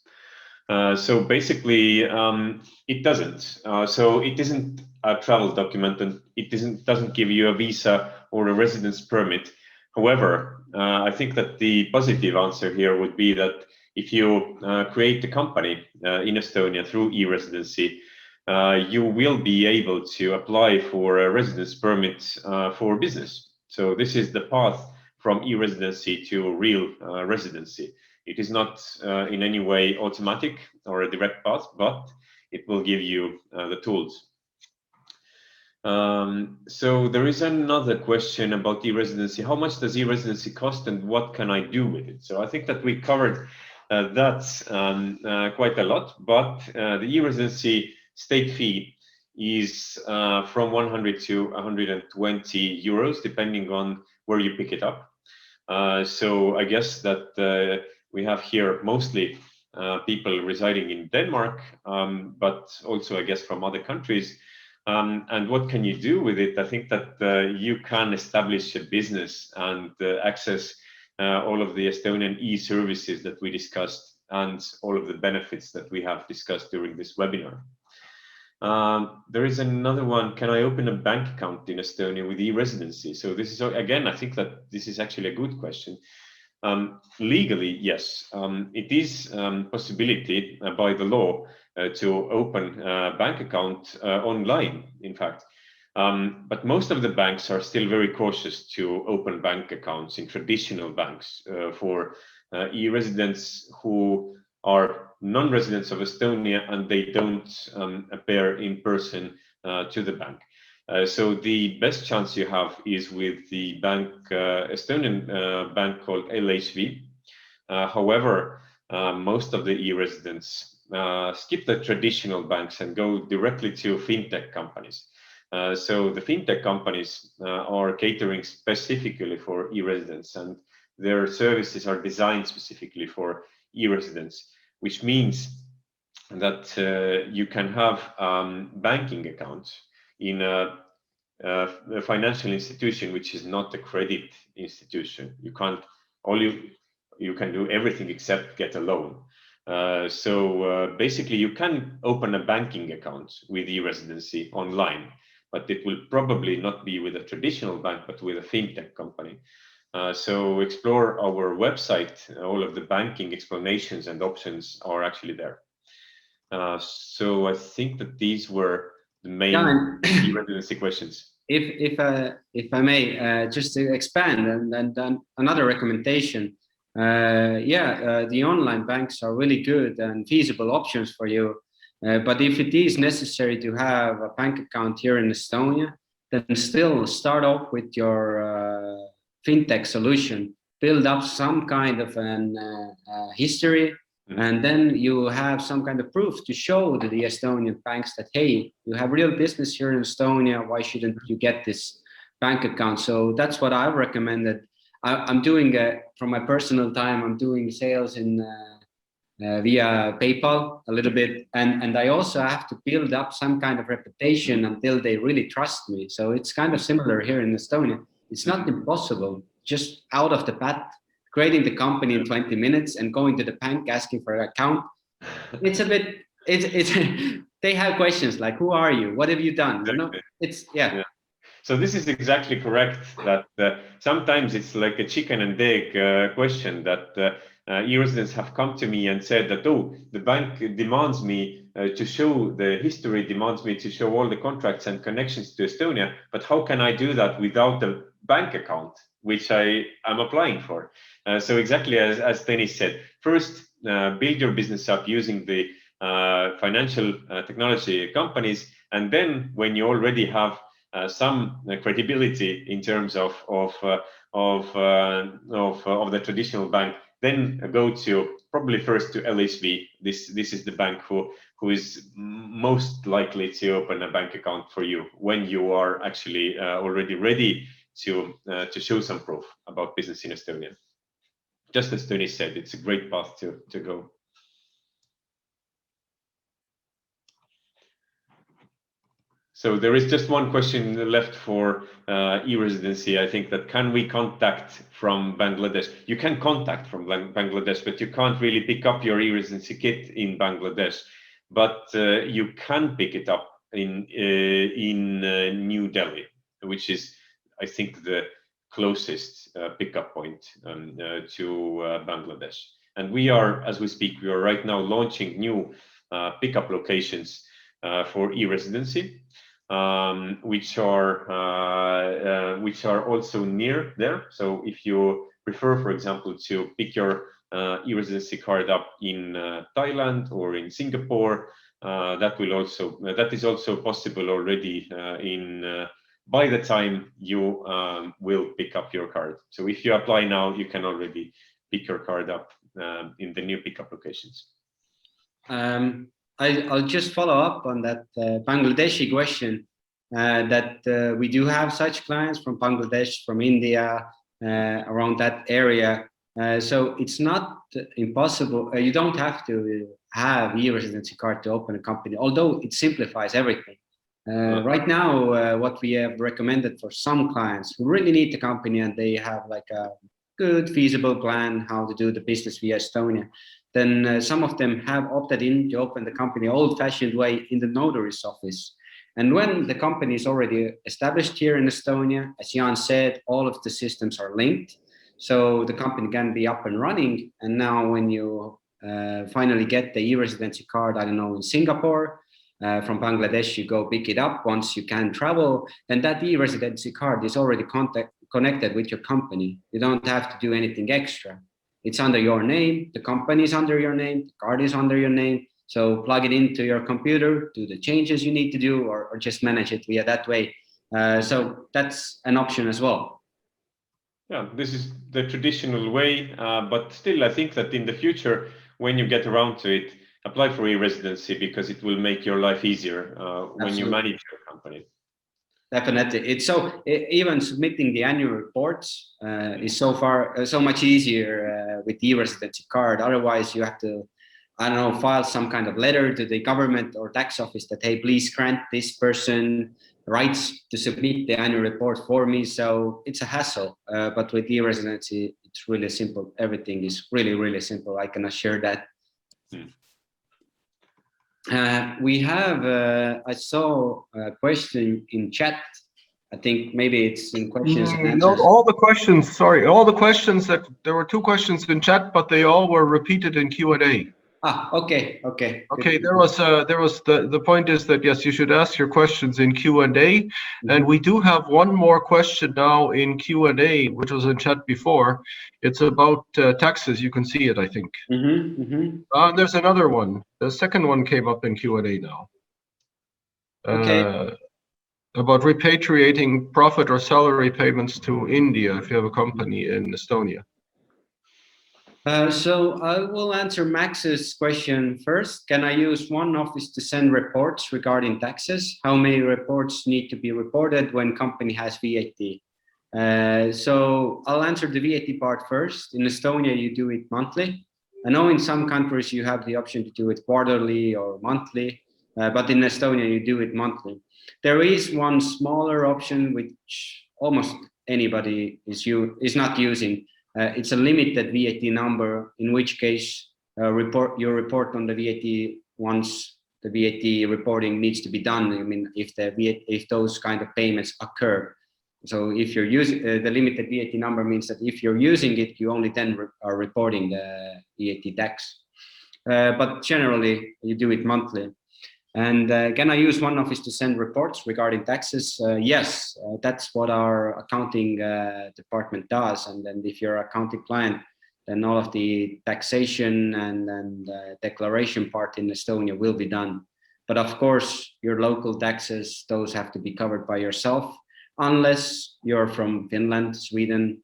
So basically, it doesn't. So it isn't a travel document, and it doesn't give you a visa or a residence permit. However, I think that the positive answer here would be that if you create a company in Estonia through e-Residency, you will be able to apply for a residence permit for business. So this is the path from e-Residency to real residency. It is not in any way automatic or a direct path, but it will give you the tools. So there is another question about e-Residency. How much does e-Residency cost and what can I do with it? So I think that we covered that quite a lot, but the e-Residency state fee is from 100 to 120 euros, depending on where you pick it up. So I guess that we have here mostly people residing in Denmark, but also I guess from other countries. And what can you do with it? I think that you can establish a business and access all of the Estonian e-services that we discussed and all of the benefits that we have discussed during this webinar. There is another one. Can I open a bank account in Estonia with e-Residency? So this is, again, I think that this is actually a good question. Legally, yes, it is possibility by the law to open a bank account online, in fact. But most of the banks are still very cautious to open bank accounts in traditional banks for e-residents who are non-residents of Estonia and they don't appear in person to the bank. So the best chance you have is with the bank, Estonian bank called LHV. However, most of the e-residents skip the traditional banks and go directly to fintech companies. So the fintech companies are catering specifically for e-residents, and their services are designed specifically for e-residents, which means that you can have banking accounts in a financial institution which is not a credit institution. You can't, you can do everything except get a loan. So basically you can open a banking account with e-Residency online, but it will probably not be with a traditional bank, but with a fintech company. So explore our website. All of the banking explanations and options are actually there. So I think that these were the main e-Residency questions. If I may, just to expand and another recommendation. The online banks are really good and feasible options for you. But if it is necessary to have a bank account here in Estonia, then still start off with your fintech solution. Build up some kind of an history. And then you have some kind of proof to show to the Estonian banks that, hey, you have real business here in Estonia. Why shouldn't you get this bank account? So that's what I recommended. I'm doing, from my personal time, I'm doing sales in via PayPal a little bit. And I also have to build up some kind of reputation until they really trust me. So it's kind of similar here in Estonia. It's not impossible, just out of the bat, creating the company in 20 minutes and going to the bank asking for an account. It's a bit, they have questions like, who are you? What have you done? You know, it's, yeah. So this is exactly correct, that sometimes it's like a chicken and egg question, that e-residents have come to me and said that, oh, the bank demands me to show the history, demands me to show all the contracts and connections to Estonia, but how can I do that without a bank account, which I am applying for? So exactly as Tõnis said, first build your business up using the financial technology companies, and then when you already have some credibility in terms of the traditional bank, then go to probably first to LHV. This is the bank who is most likely to open a bank account for you when you are actually already ready to show some proof about business in Estonia. Just as Tõnis said, it's a great path to go. So there is just one question left for e-Residency. I think that, can we contact from Bangladesh? You can contact from Bangladesh, but you can't really pick up your e-Residency kit in Bangladesh. But you can pick it up in New Delhi, which is, I think, the closest pickup point to Bangladesh. And we are, as we speak, we are right now launching new pickup locations for e-Residency, which are also near there. So if you prefer, for example, to pick your e-Residency card up in Thailand or in Singapore, that is also possible already by the time you will pick up your card. So if you apply now, you can already pick your card up in the new pickup locations. I'll just follow up on that Bangladeshi question. That we do have such clients from Bangladesh, from India, around that area. So it's not impossible. You don't have to have e-Residency card to open a company, although it simplifies everything. Right now, what we have recommended for some clients who really need the company and they have like a good feasible plan how to do the business via Estonia, then some of them have opted in to open the company old-fashioned way in the notary's office. And when the company is already established here in Estonia, as Jan said, all of the systems are linked. So the company can be up and running. And now when you finally get the e-Residency card, I don't know, in Singapore, from Bangladesh, you go pick it up once you can travel, then that e-Residency card is already connected with your company. You don't have to do anything extra. It's under your name, the company is under your name, the card is under your name. So plug it into your computer, do the changes you need to do, or just manage it via that way. So that's an option as well. Yeah, this is the traditional way, but still I think that in the future, when you get around to it, apply for e-Residency because it will make your life easier when you manage your company. Definitely. It's so even submitting the annual reports is so much easier with the e-Residency card. Otherwise, you have to, I don't know, file some kind of letter to the government or tax office that, hey, please grant this person rights to submit the annual report for me. So it's a hassle. But with e-Residency, it's really simple. Everything is really, really simple. I can assure that. We have, I saw a question in chat. I think maybe it's in questions and answers. No, all the questions, sorry, all the questions there were 2 questions in chat, but they all were repeated in Q&A. Okay. Okay, there was the point is that, yes, you should ask your questions in Q&A. And we do have one more question now in Q&A, which was in chat before. It's about taxes. You can see it, I think. There's another one. The second one came up in Q&A now. Okay. About repatriating profit or salary payments to India if you have a company in Estonia. So I will answer Max's question first. Can I use one office to send reports regarding taxes? How many reports need to be reported when company has VAT? So I'll answer the VAT part first. In Estonia, you do it monthly. I know in some countries you have the option to do it quarterly or monthly, but in Estonia, you do it monthly. There is one smaller option which almost anybody is not using. It's a limited VAT number, in which case you report on the VAT once the VAT reporting needs to be done. I mean, if those kind of payments occur. So if you're using the limited VAT number means that if you're using it, you only then are reporting the VAT tax. But generally, you do it monthly. And can I use one office to send reports regarding taxes? Yes, that's what our accounting department does. And then if you're an accounting client, then all of the taxation and declaration part in Estonia will be done. But of course, your local taxes, those have to be covered by yourself, unless you're from Finland, Sweden,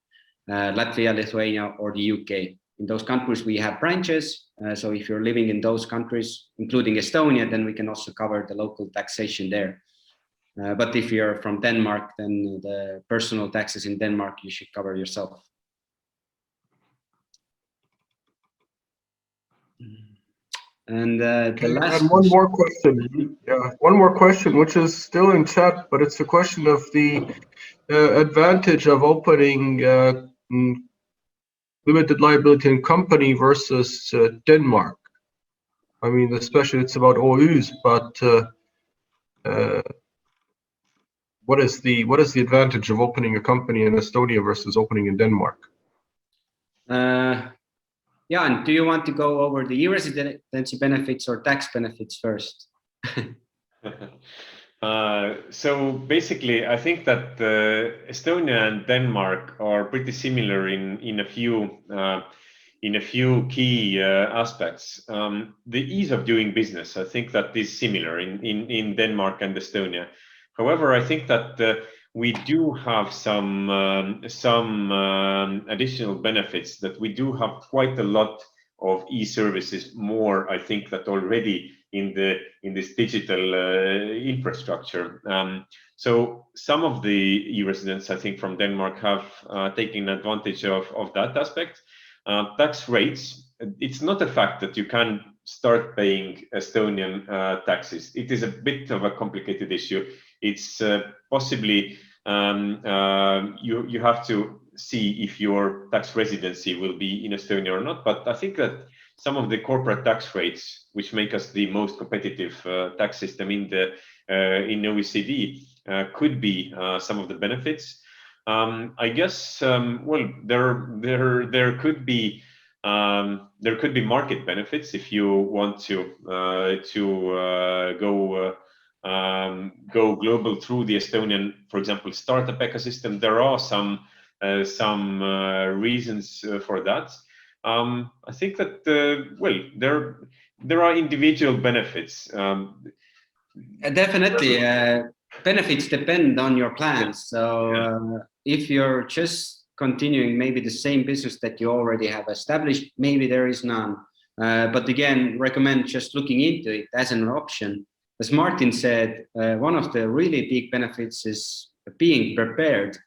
Latvia, Lithuania, or the UK. In those countries, we have branches. So if you're living in those countries, including Estonia, then we can also cover the local taxation there. But if you're from Denmark, then the personal taxes in Denmark, you should cover yourself. And the last and one more question. Yeah, one more question, which is still in chat, but it's a question of the advantage of opening limited liability and company versus Denmark. I mean, especially it's about OUs, but what is the advantage of opening a company in Estonia versus opening in Denmark? Yeah, and do you want to go over the e-residency benefits or tax benefits first? So basically, I think that Estonia and Denmark are pretty similar in a few key aspects. The ease of doing business, I think that is similar in Denmark and Estonia. However, I think that we do have some additional benefits, that we do have quite a lot of e-services more, I think, that already in this digital infrastructure. So some of the e-residents, I think, from Denmark have taken advantage of that aspect. Tax rates, it's not a fact that you can start paying Estonian taxes. It is a bit of a complicated issue. It's possibly you have to see if your tax residency will be in Estonia or not. But I think that some of the corporate tax rates, which make us the most competitive tax system in OECD, could be some of the benefits. I guess well, there could be market benefits if you want to go global through the Estonian, for example, startup ecosystem. There are some reasons for that. I think that well, there are individual benefits. Definitely, benefits depend on your plans. So if you're just continuing maybe the same business that you already have established, maybe there is none. But again, recommend just looking into it as an option. As Martin said, one of the really big benefits is being prepared.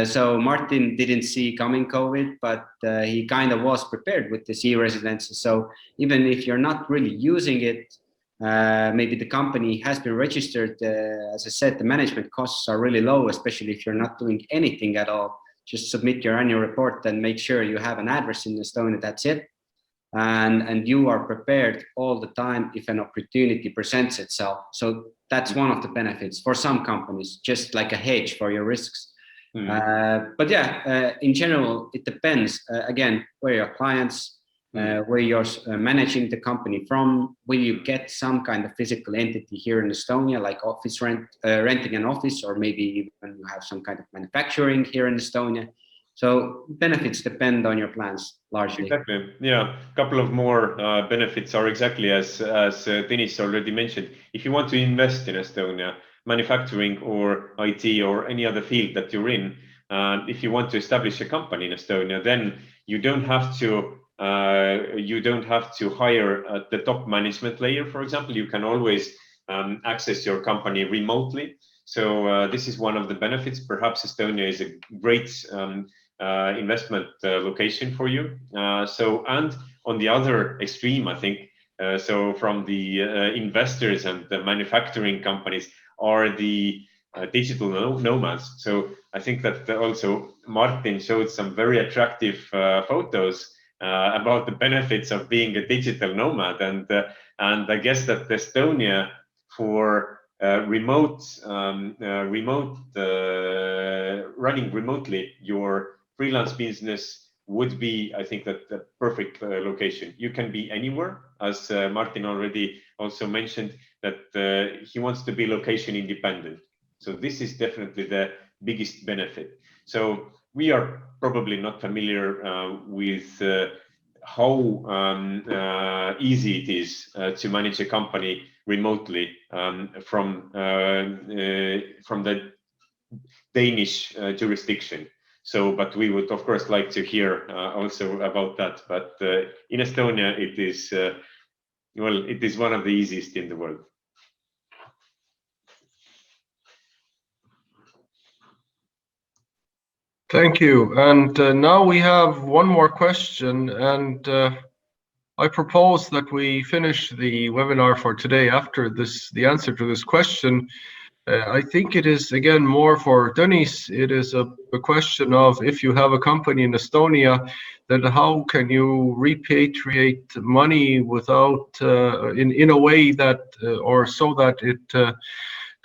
So Martin didn't see coming COVID, but he kind of was prepared with this e-residency. So even if you're not really using it, maybe the company has been registered. As I said, the management costs are really low, especially if you're not doing anything at all. Just submit your annual report and make sure you have an address in Estonia, that's it. And you are prepared all the time if an opportunity presents itself. So that's one of the benefits for some companies, just like a hedge for your risks. But yeah, in general, it depends, again, where your clients, where you're managing the company from. Will you get some kind of physical entity here in Estonia, like office renting an office, or maybe even you have some kind of manufacturing here in Estonia? So benefits depend on your plans largely. Exactly. Yeah, a couple of more benefits are exactly as Dennis already mentioned. If you want to invest in Estonia, manufacturing or IT or any other field that you're in, if you want to establish a company in Estonia, then you don't have to hire at the top management layer. For example, you can always access your company remotely. So this is one of the benefits. Perhaps Estonia is a great investment location for you. And on the other extreme, I think, so from the investors and the manufacturing companies are the digital nomads. So I think that also Martin showed some very attractive photos about the benefits of being a digital nomad, and I guess that Estonia for running remotely your freelance business would be, I think, that the perfect location. You can be anywhere, as Martin already also mentioned, that he wants to be location independent. So this is definitely the biggest benefit. So we are probably not familiar with how easy it is to manage a company remotely from the Danish jurisdiction. So, but we would of course like to hear also about that. But in Estonia, it is well, it is one of the easiest in the world. Thank you. And now we have one more question, and I propose that we finish the webinar for today after the answer to this question. I think it is, again, more for Dennis. It is a question of, if you have a company in Estonia, then how can you repatriate money without, in a way that, or so that it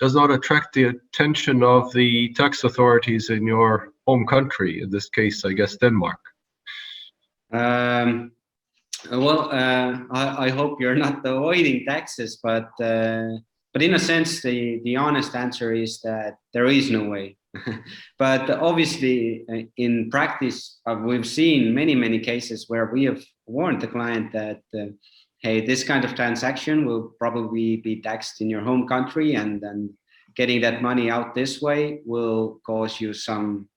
does not attract the attention of the tax authorities in your home country, in this case, I guess, Denmark? Well, I hope you're not avoiding taxes, but in a sense, the honest answer is that there is no way. But obviously, in practice, we've seen many cases where we have warned the client that, hey, this kind of transaction will probably be taxed in your home country, and then getting that money out this way will cause you some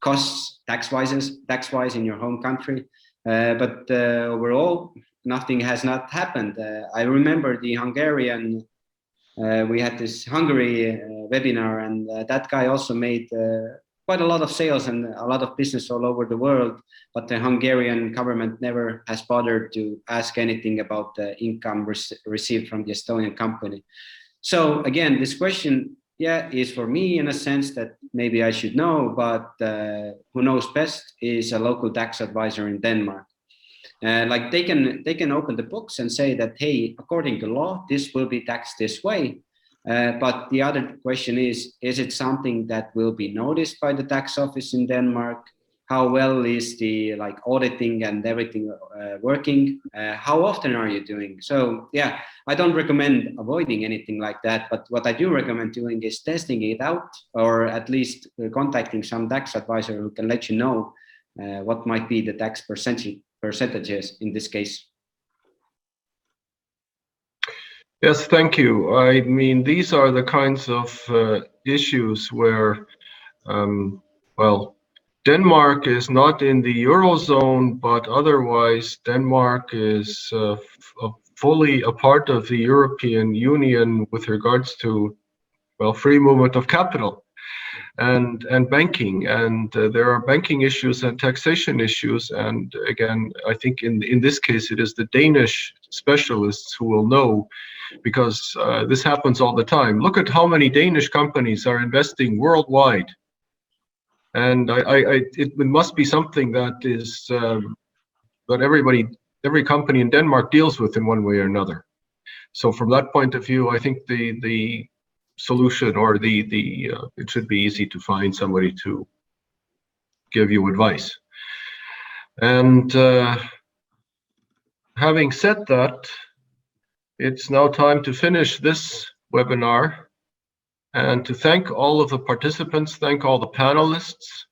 costs tax-wise in your home country. But overall, nothing has not happened. I remember the Hungarian, we had this Hungary webinar, and that guy also made quite a lot of sales and a lot of business all over the world, but the Hungarian government never has bothered to ask anything about the income received from the Estonian company. So again, this question, yeah, is for me in a sense that maybe I should know, but who knows best is a local tax advisor in Denmark. Like they can open the books and say that, hey, according to law, this will be taxed this way. But the other question is it something that will be noticed by the tax office in Denmark? How well is the auditing and everything working? How often are you doing? So yeah, I don't recommend avoiding anything like that, but what I do recommend doing is testing it out, or at least contacting some tax advisor who can let you know what might be the tax percentages in this case. Yes, thank you. I mean, these are the kinds of issues where, well, Denmark is not in the Eurozone, but otherwise Denmark is fully a part of the European Union with regards to, well, free movement of capital and banking, and there are banking issues and taxation issues. And again, I think in this case it is the Danish specialists who will know, because this happens all the time. Look at how many Danish companies are investing worldwide, and it must be something that is that every company in Denmark deals with in one way or another. So from that point of view, I think the solution, or it should be easy to find somebody to give you advice. And having said that, it's now time to finish this webinar and to thank all of the participants, thank all the panelists.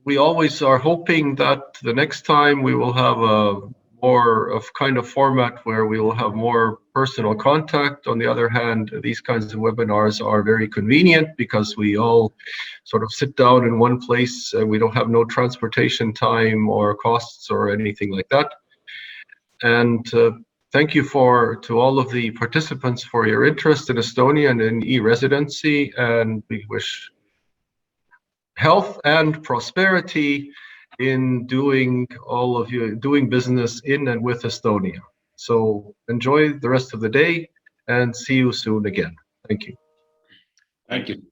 We always are hoping that the next time we will have a more of kind of format where we will have more personal contact. On the other hand, these kinds of webinars are very convenient because we all sort of sit down in one place. We don't have no transportation time or costs or anything like that. And thank you to all of the participants for your interest in Estonia and in e-Residency, and we wish health and prosperity in doing business in and with Estonia. So enjoy the rest of the day and see you soon again. Thank you. Thank you.